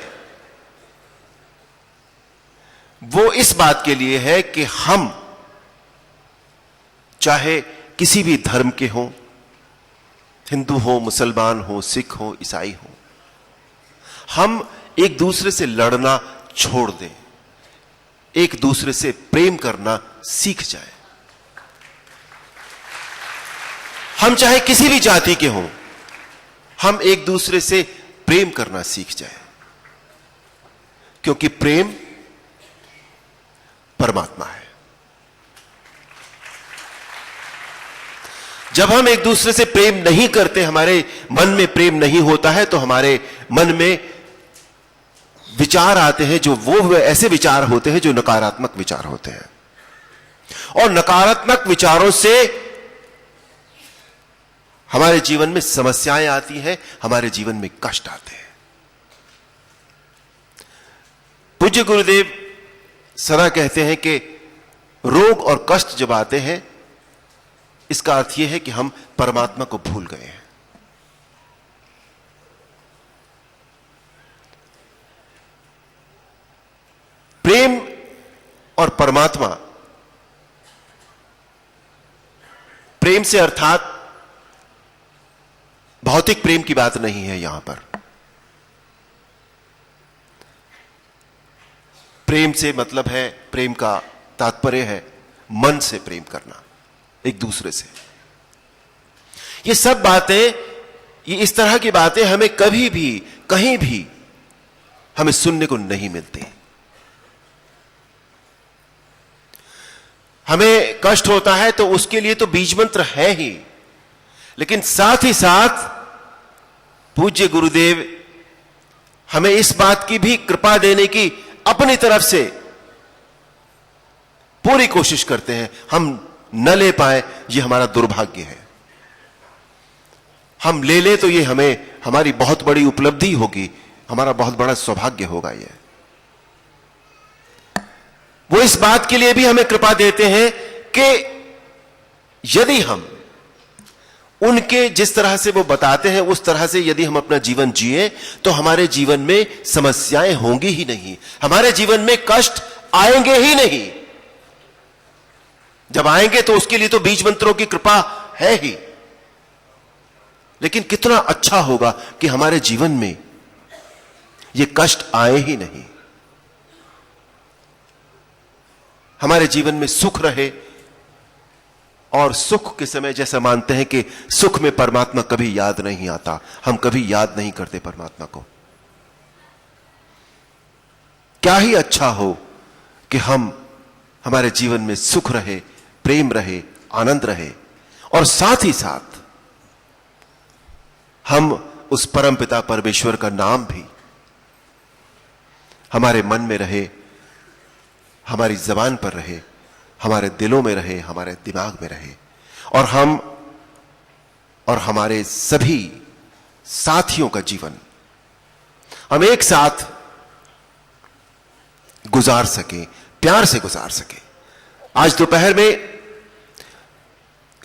वो इस बात के लिए है कि हम चाहे किसी भी धर्म के हों, हिंदू हो, मुसलमान हो, सिख हो, ईसाई हो, हम एक दूसरे से लड़ना छोड़ दें, एक दूसरे से प्रेम करना सीख जाए। हम चाहे किसी भी जाति के हों, हम एक दूसरे से प्रेम करना सीख जाए, क्योंकि प्रेम परमात्मा है। जब हम एक दूसरे से प्रेम नहीं करते, हमारे मन में प्रेम नहीं होता है, तो हमारे मन में विचार आते हैं जो वो ऐसे विचार होते हैं जो नकारात्मक विचार होते हैं, और नकारात्मक विचारों से हमारे जीवन में समस्याएं आती हैं, हमारे जीवन में कष्ट आते हैं। पूज्य गुरुदेव सदा कहते हैं कि रोग और कष्ट जब आते हैं, इसका अर्थ यह है कि हम परमात्मा को भूल गए हैं। प्रेम और परमात्मा, प्रेम से अर्थात भौतिक प्रेम की बात नहीं है यहां पर। प्रेम से मतलब है, प्रेम का तात्पर्य है मन से प्रेम करना एक दूसरे से। ये सब बातें, ये इस तरह की बातें हमें कभी भी कहीं भी हमें सुनने को नहीं मिलती। हमें कष्ट होता है तो उसके लिए तो बीज मंत्र है ही, लेकिन साथ ही साथ पूज्य गुरुदेव हमें इस बात की भी कृपा देने की अपनी तरफ से पूरी कोशिश करते हैं। हम न ले पाए ये हमारा दुर्भाग्य है, हम ले ले तो ये हमें हमारी बहुत बड़ी उपलब्धि होगी, हमारा बहुत बड़ा सौभाग्य होगा। ये वो इस बात के लिए भी हमें कृपा देते हैं कि यदि हम उनके जिस तरह से वो बताते हैं उस तरह से यदि हम अपना जीवन जिए तो हमारे जीवन में समस्याएं होंगी ही नहीं, हमारे जीवन में कष्ट आएंगे ही नहीं। जब आएंगे तो उसके लिए तो बीज मंत्रों की कृपा है ही, लेकिन कितना अच्छा होगा कि हमारे जीवन में ये कष्ट आए ही नहीं। हमारे जीवन में सुख रहे, और सुख के समय जैसा मानते हैं कि सुख में परमात्मा कभी याद नहीं आता, हम कभी याद नहीं करते परमात्मा को। क्या ही अच्छा हो कि हमारे जीवन में सुख रहे, प्रेम रहे, आनंद रहे, और साथ ही साथ हम उस परमपिता परमेश्वर का नाम भी हमारे मन में रहे, हमारी जबान पर रहे, हमारे दिलों में रहे, हमारे दिमाग में रहे, और हम और हमारे सभी साथियों का जीवन हम एक साथ गुजार सके, प्यार से गुजार सके। आज दोपहर में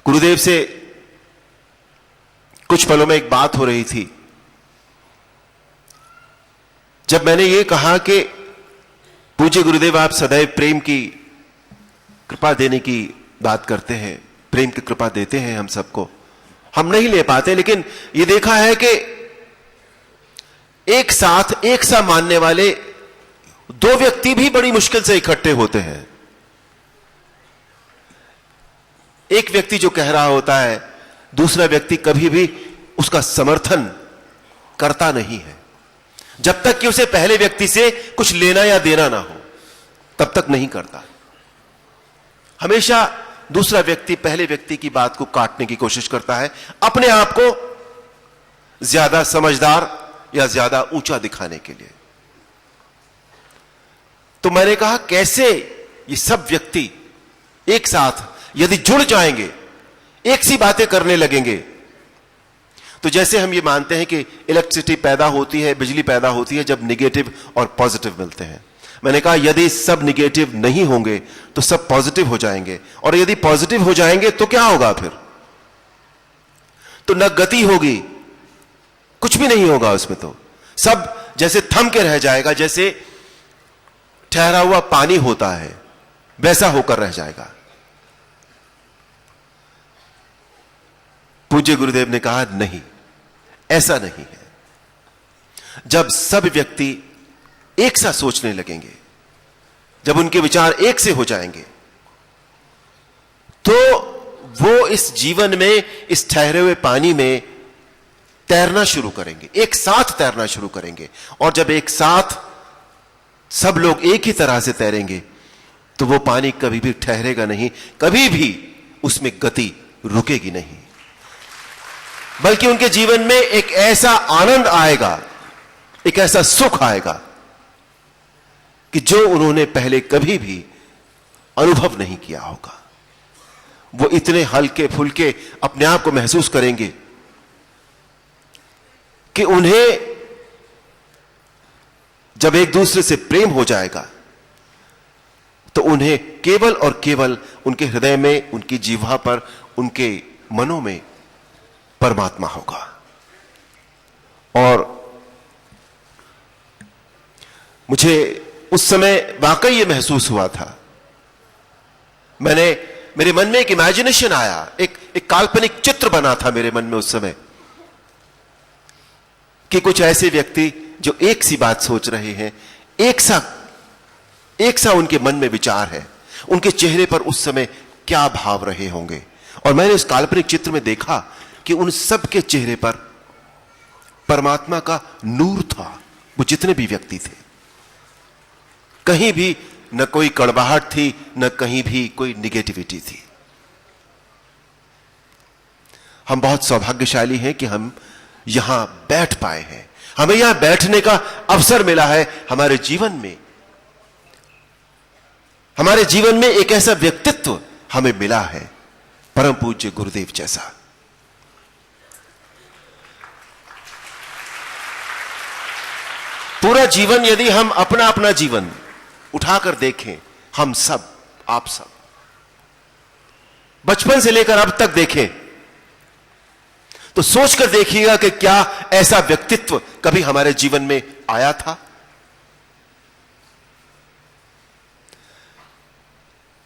गुरुदेव से कुछ पलों में एक बात हो रही थी। जब मैंने ये कहा कि पूज्य गुरुदेव आप सदैव प्रेम की कृपा देने की बात करते हैं, प्रेम की कृपा देते हैं हम सबको, हम नहीं ले पाते, लेकिन ये देखा है कि एक साथ एक सा मानने वाले दो व्यक्ति भी बड़ी मुश्किल से इकट्ठे होते हैं। एक व्यक्ति जो कह रहा होता है, दूसरा व्यक्ति कभी भी उसका समर्थन करता नहीं है। जब तक कि उसे पहले व्यक्ति से कुछ लेना या देना ना हो, तब तक नहीं करता। हमेशा दूसरा व्यक्ति पहले व्यक्ति की बात को काटने की कोशिश करता है, अपने आप को ज्यादा समझदार या ज्यादा ऊंचा दिखाने के लिए। तो मैंने कहा कैसे ये सब व्यक्ति एक साथ यदि जुड़ जाएंगे, एक सी बातें करने लगेंगे, तो जैसे हम ये मानते हैं कि इलेक्ट्रिसिटी पैदा होती है, बिजली पैदा होती है जब निगेटिव और पॉजिटिव मिलते हैं। मैंने कहा यदि सब निगेटिव नहीं होंगे तो सब पॉजिटिव हो जाएंगे, और यदि पॉजिटिव हो जाएंगे तो क्या होगा फिर? तो न गति होगी, कुछ भी नहीं होगा उसमें, तो सब जैसे थम के रह जाएगा, जैसे ठहरा हुआ पानी होता है वैसा होकर रह जाएगा। पूज्य गुरुदेव ने कहा नहीं, ऐसा नहीं है। जब सब व्यक्ति एक सा सोचने लगेंगे, जब उनके विचार एक से हो जाएंगे, तो वो इस जीवन में, इस ठहरे हुए पानी में तैरना शुरू करेंगे, एक साथ तैरना शुरू करेंगे। और जब एक साथ सब लोग एक ही तरह से तैरेंगे तो वो पानी कभी भी ठहरेगा नहीं, कभी भी उसमें गति रुकेगी नहीं, बल्कि उनके जीवन में एक ऐसा आनंद आएगा, एक ऐसा सुख आएगा कि जो उन्होंने पहले कभी भी अनुभव नहीं किया होगा। वो इतने हल्के फुल्के अपने आप को महसूस करेंगे कि उन्हें जब एक दूसरे से प्रेम हो जाएगा तो उन्हें केवल और केवल उनके हृदय में, उनकी जीवा पर, उनके मनों में परमात्मा होगा। और मुझे उस समय वाकई ये महसूस हुआ था। मेरे मन में एक इमेजिनेशन आया, एक काल्पनिक चित्र बना था मेरे मन में उस समय कि कुछ ऐसे व्यक्ति जो एक सी बात सोच रहे हैं, एक सा उनके मन में विचार है, उनके चेहरे पर उस समय क्या भाव रहे होंगे। और मैंने उस काल्पनिक चित्र में देखा कि उन सब के चेहरे पर परमात्मा का नूर था। वो जितने भी व्यक्ति थे, कहीं भी न कोई कड़वाहट थी, न कहीं भी कोई निगेटिविटी थी। हम बहुत सौभाग्यशाली हैं कि हम यहां बैठ पाए हैं, हमें यहां बैठने का अवसर मिला है। हमारे जीवन में एक ऐसा व्यक्तित्व हमें मिला है, परम पूज्य गुरुदेव जैसा। पूरा जीवन यदि हम अपना अपना जीवन उठाकर देखें, हम सब, आप सब, बचपन से लेकर अब तक देखें, तो सोचकर देखिएगा कि क्या ऐसा व्यक्तित्व कभी हमारे जीवन में आया था।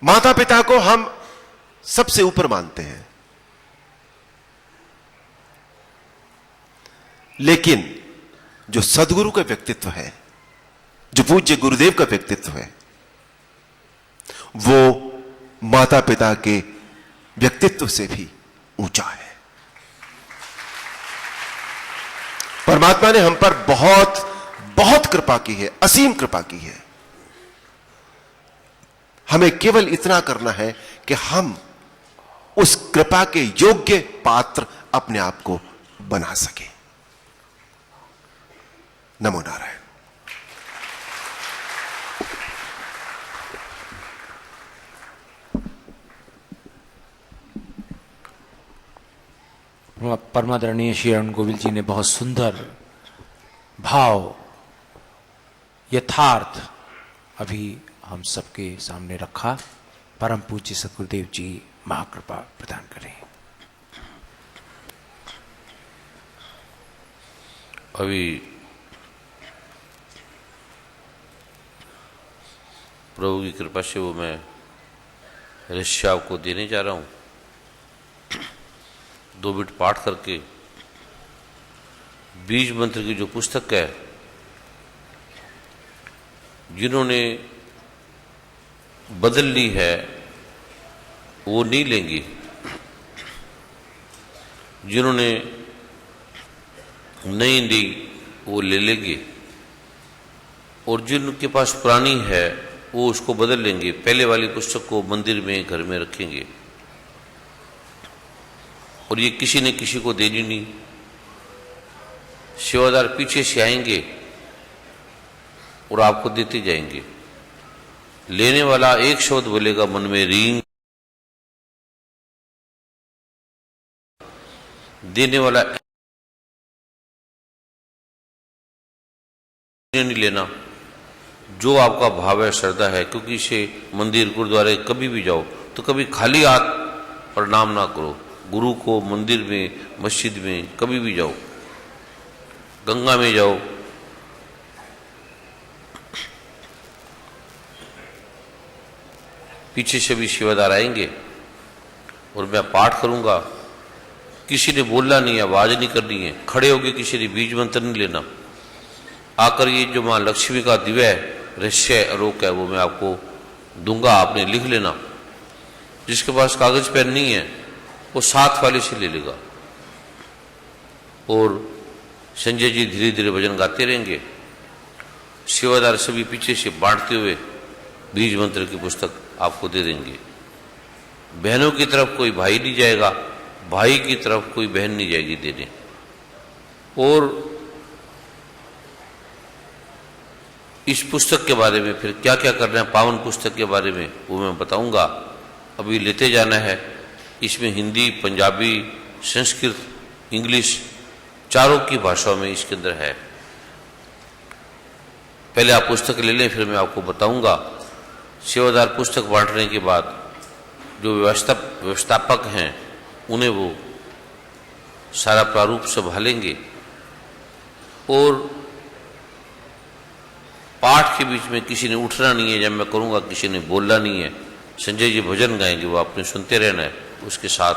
माता पिता को हम सबसे ऊपर मानते हैं, लेकिन जो सदगुरु का व्यक्तित्व है, जो पूज्य गुरुदेव का व्यक्तित्व है, वो माता पिता के व्यक्तित्व से भी ऊंचा है। परमात्मा ने हम पर बहुत बहुत कृपा की है, असीम कृपा की है। हमें केवल इतना करना है कि हम उस कृपा के योग्य पात्र अपने आप को बना सकें। नमो नारायण। परमादरणीय श्री अरुण गोविल जी ने बहुत सुंदर भाव, यथार्थ अभी हम सबके सामने रखा। परम पूज्य सतगुरुदेव जी महाकृपा प्रदान करें। अभी प्रभु की कृपा से वो मैं रहस्य आपको देने जा रहा हूं। 2 मिनट पाठ करके बीज मंत्र की जो पुस्तक है, जिन्होंने बदल ली है वो नहीं लेंगे, जिन्होंने नहीं ली वो ले लेंगे, और जिनके पास पुरानी है वो उसको बदल लेंगे। पहले वाली पुस्तक को मंदिर में, घर में रखेंगे, और ये किसी ने किसी को देनी नहीं। सेवादार पीछे से आएंगे और आपको देते जाएंगे। लेने वाला एक शब्द बोलेगा मन में रींग, देने वाला नहीं लेना। जो आपका भाव है, श्रद्धा है, क्योंकि इसे मंदिर, गुरुद्वारे कभी भी जाओ तो कभी खाली हाथ प्रणाम ना करो। गुरु को मंदिर में, मस्जिद में कभी भी जाओ, गंगा में जाओ, पीछे से भी सेवादार आएंगे और मैं पाठ करूंगा। किसी ने बोलना नहीं है, आवाज नहीं करनी है, खड़े होके किसी ने बीज मंत्र नहीं लेना। आकर ये जो मां लक्ष्मी का दिव्य रहस्य आरोक है वो मैं आपको दूंगा, आपने लिख लेना। जिसके पास कागज पेन नहीं है वो साथ वाले से ले लेगा। और संजय जी धीरे धीरे भजन गाते रहेंगे, सेवादार सभी पीछे से बांटते हुए बीज मंत्र की पुस्तक आपको दे देंगे। बहनों की तरफ कोई भाई नहीं जाएगा, भाई की तरफ कोई बहन नहीं जाएगी देने। और इस पुस्तक के बारे में फिर क्या क्या करना है, पावन पुस्तक के बारे में वो मैं बताऊंगा। अभी लेते जाना है। इसमें हिंदी, पंजाबी, संस्कृत, इंग्लिश चारों की भाषाओं में इसके अंदर है। पहले आप पुस्तक ले लें, फिर मैं आपको बताऊंगा। सेवादार पुस्तक बांटने के बाद जो व्यवस्थापक हैं उन्हें वो सारा प्रारूप संभालेंगे। और पाठ के बीच में किसी ने उठना नहीं है, जब मैं करूंगा किसी ने बोलना नहीं है। संजय जी भजन गाएंगे, वो आपने सुनते रहना है उसके साथ।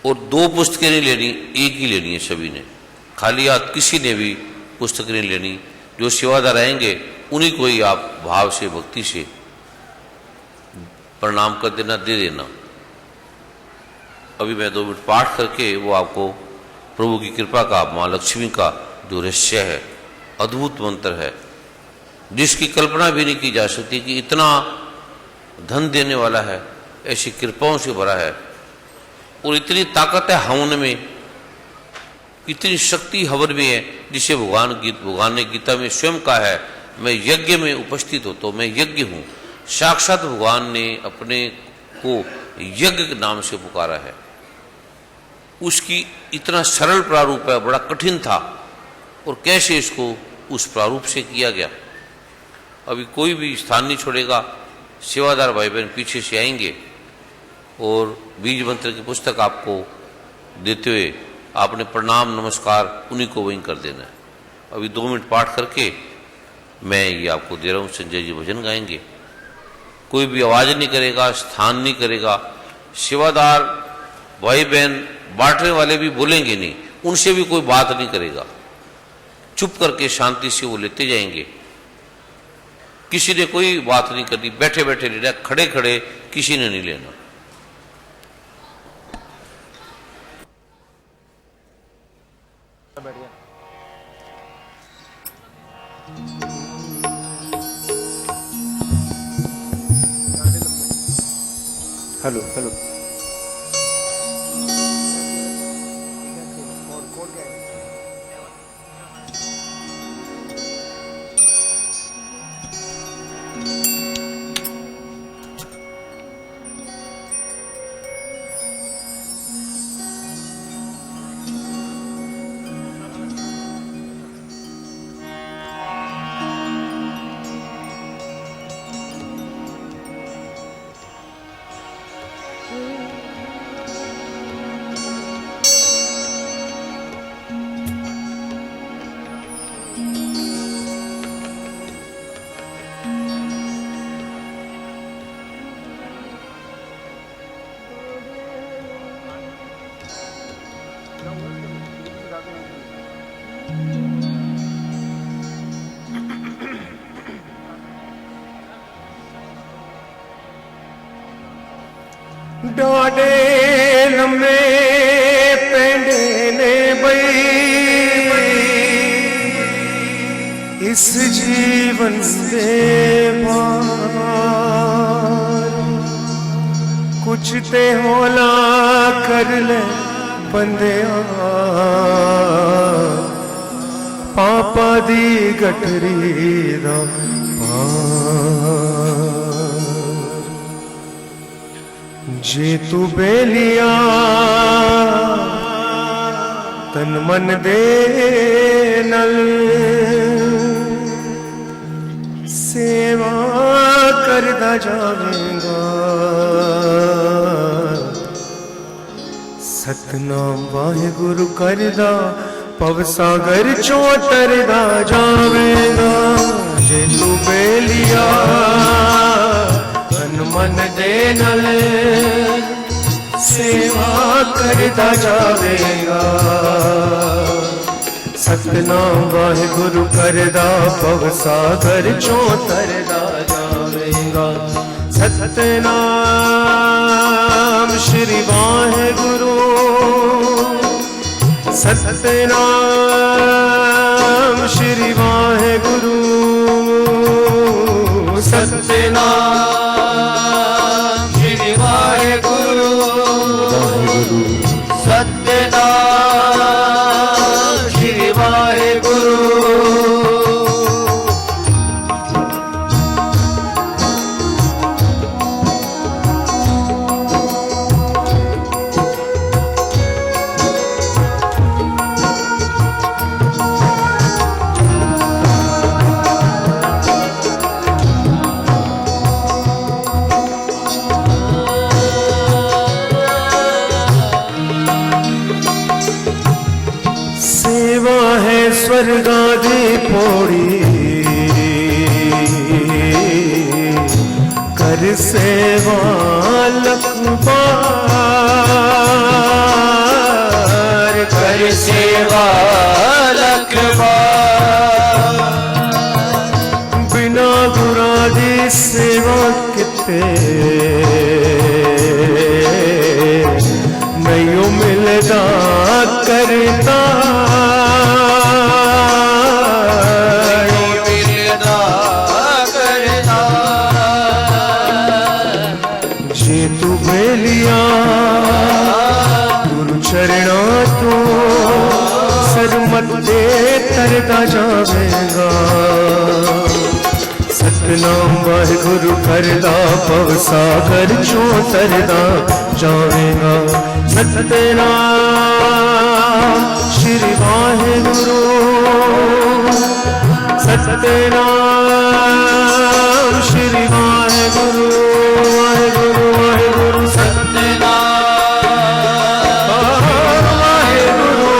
और 2 पुस्तकें नहीं लेनी, एक ही लेनी है सभी ने। खाली हाथ किसी ने भी पुस्तक नहीं लेनी। जो सेवादार आएंगे उन्हीं को ही आप भाव से, भक्ति से प्रणाम कर देना, दे देना। अभी मैं 2 मिनट पाठ करके वो आपको प्रभु की कृपा का, मां लक्ष्मी का जो रहस्य है, अद्भुत मंत्र है, जिसकी कल्पना भी नहीं की जा सकती कि इतना धन देने वाला है, ऐसी कृपाओं से भरा है, और इतनी ताकत है हवन में, इतनी शक्ति हवन में है, जिसे भगवान ने गीता में स्वयं कहा है, मैं यज्ञ में उपस्थित हो तो मैं यज्ञ हूं। साक्षात भगवान ने अपने को यज्ञ के नाम से पुकारा है। उसकी इतना सरल प्रारूप है, बड़ा कठिन था, और कैसे इसको उस प्रारूप से किया गया। अभी कोई भी स्थान नहीं छोड़ेगा। सेवादार भाई बहन पीछे से आएंगे और बीज मंत्र की पुस्तक आपको देते हुए आपने प्रणाम नमस्कार उन्हीं को वहीं कर देना है। अभी 2 मिनट पाठ करके मैं ये आपको दे रहा हूँ। संजय जी भजन गाएंगे, कोई भी आवाज नहीं करेगा, स्थान नहीं करेगा। सेवादार भाई बहन बांटने वाले भी बोलेंगे नहीं, उनसे भी कोई बात नहीं करेगा। चुप करके शांति से वो लेते जाएंगे। किसी ने कोई बात नहीं करनी, बैठे बैठे लेना, खड़े खड़े किसी ने नहीं लेना। Hello hello. डाडे लम्बे पेंडे ने बई इस जीवन दे पार, कुछ ते होला कर ले बंदिया, पापा दी गठरी दा पार। जे तू बेलिया तन मन दे नल सेवा करदा जावेगा, सतनाम वाहेगुरु करदा पव सागर चों तरदा जावेगा। जे तू बेलिया तन मन दे नल सेवा करदा जावेगा, सतनाम वाहेगुरु करदा पव सागर चों तरदा जावेगा। सतनाम श्री वाहेगुरु, सतनाम श्री वाहेगुरु, सतनाम श्री वाहेगुरु, सतनाम श्री वाहेगुरु। सेवा है स्वर्गादी पौड़ी, कर सेवा लख बार, कर सेवा लख बार। बिना गुरादी सेवा किते नहीं मिलदा करता, जे तू बेलिया गुरु चरणा तो सरमत दे तरदा जावेगा, सतनाम वाहेगुरु करदा पव सागर चों तरदा जावेगा। सतनाम श्री वाहेगुरु, सतनाम श्री वाहेगुरु, वाहेगुरु वाहेगुरु सतनाम वाहेगुरु,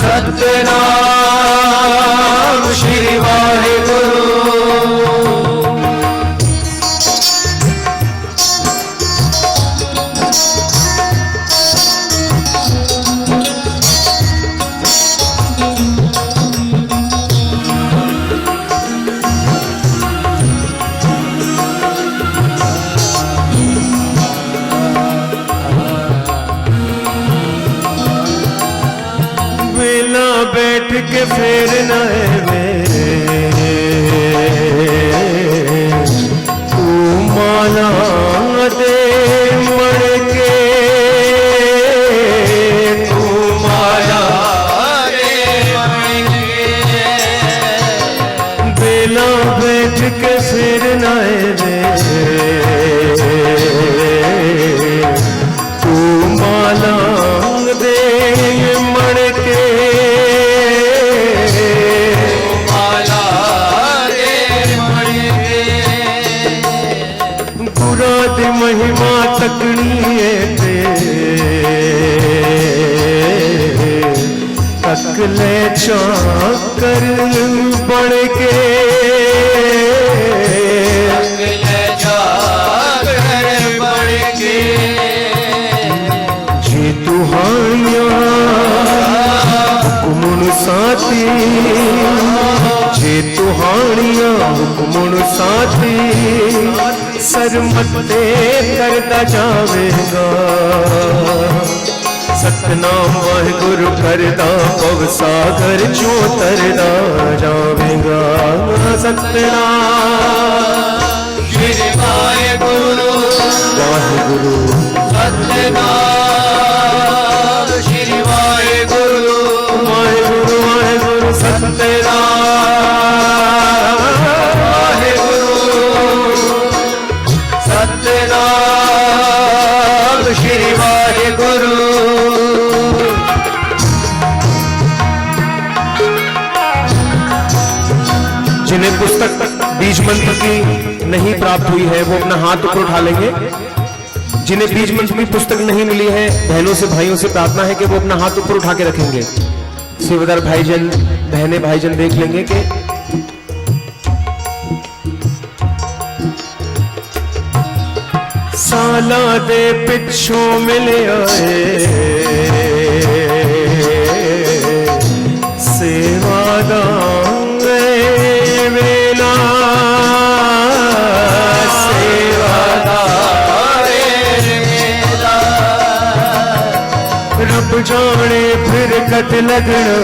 सतनाम श्री वाहेगुरु। के फेर नए तू माला दे मड़ के तू माला बेला बैठ के फिर नए तू माला दे मड़ के माला दे मड़ के गुरा दी महिमा तकनी ते तक ले चाकर बढ़ के जी तुहानिया हुकुमुन साथी जे तुहानिया हुकुमुन साथी सरमते करता जावेगा सतनाम वाहिगुरु करदा पव सागर चो तरदा जावेगा सतनाम श्री वाहिगुरु वाहिगुरु सतनाम श्री वाहिगुरु वाहिगुरु वाहिगुरु सतनाम वाहिगुरु सतनाम श्री वाहिगुरु। जिन्हें पुस्तक बीज मंत्र की नहीं प्राप्त हुई है वो अपना हाथ ऊपर उठा लेंगे। जिन्हें बीज मंत्र की पुस्तक नहीं मिली है बहनों से भाइयों से प्रार्थना है कि वो अपना हाथ ऊपर उठा के रखेंगे। सेवादार भाईजन बहने भाईजन देख लेंगे कि साला दे पिछों मिले आए सेवादार वेला सेवादार वेला रब जाने फिर कट लगना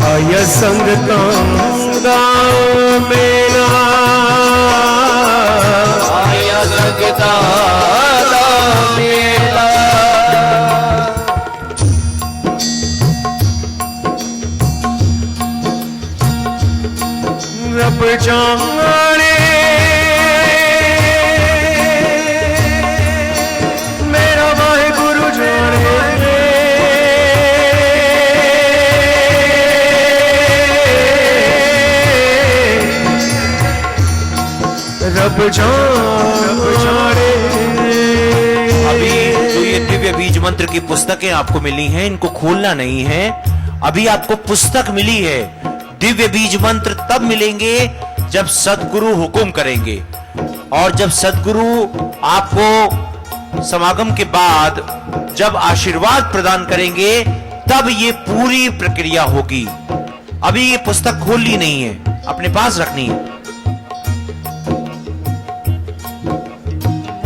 आया संगता दा मेला आया संगता दा मेला रब जाने मेरा वाहिगुरु जाने रब जाने। अभी जो ये दिव्य बीज मंत्र की पुस्तकें आपको मिली हैं इनको खोलना नहीं है। अभी आपको पुस्तक मिली है। दिव्य बीज मंत्र तब मिलेंगे जब सदगुरु हुक्म करेंगे और जब सदगुरु आपको समागम के बाद जब आशीर्वाद प्रदान करेंगे तब ये पूरी प्रक्रिया होगी। अभी ये पुस्तक खोलनी नहीं है, अपने पास रखनी है।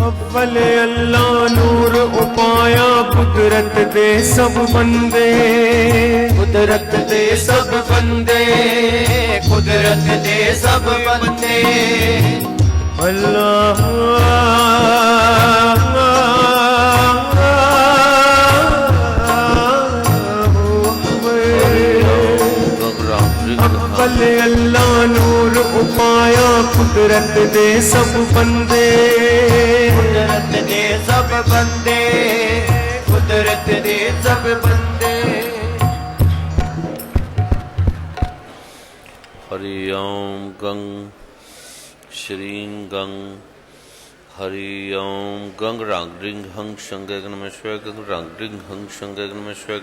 अव्वल अल्लाह नूर उपाया कुदरत दे सब बंदे कुदरत दे सब बंदे कुदरत दे सब बंदे अल्लाह अव्वल अल्लाह नूर उपाया कुदरत दे सब बंदे कुदरत दे सब बंदे कुदरत दे सब बंदे। हरि ओम गंग श्रीं गंग हरि ओम गंग रांग रिंग हंग शंग नमः शिवाय गंग रांग रिंग हंग शंग नमः शिवाय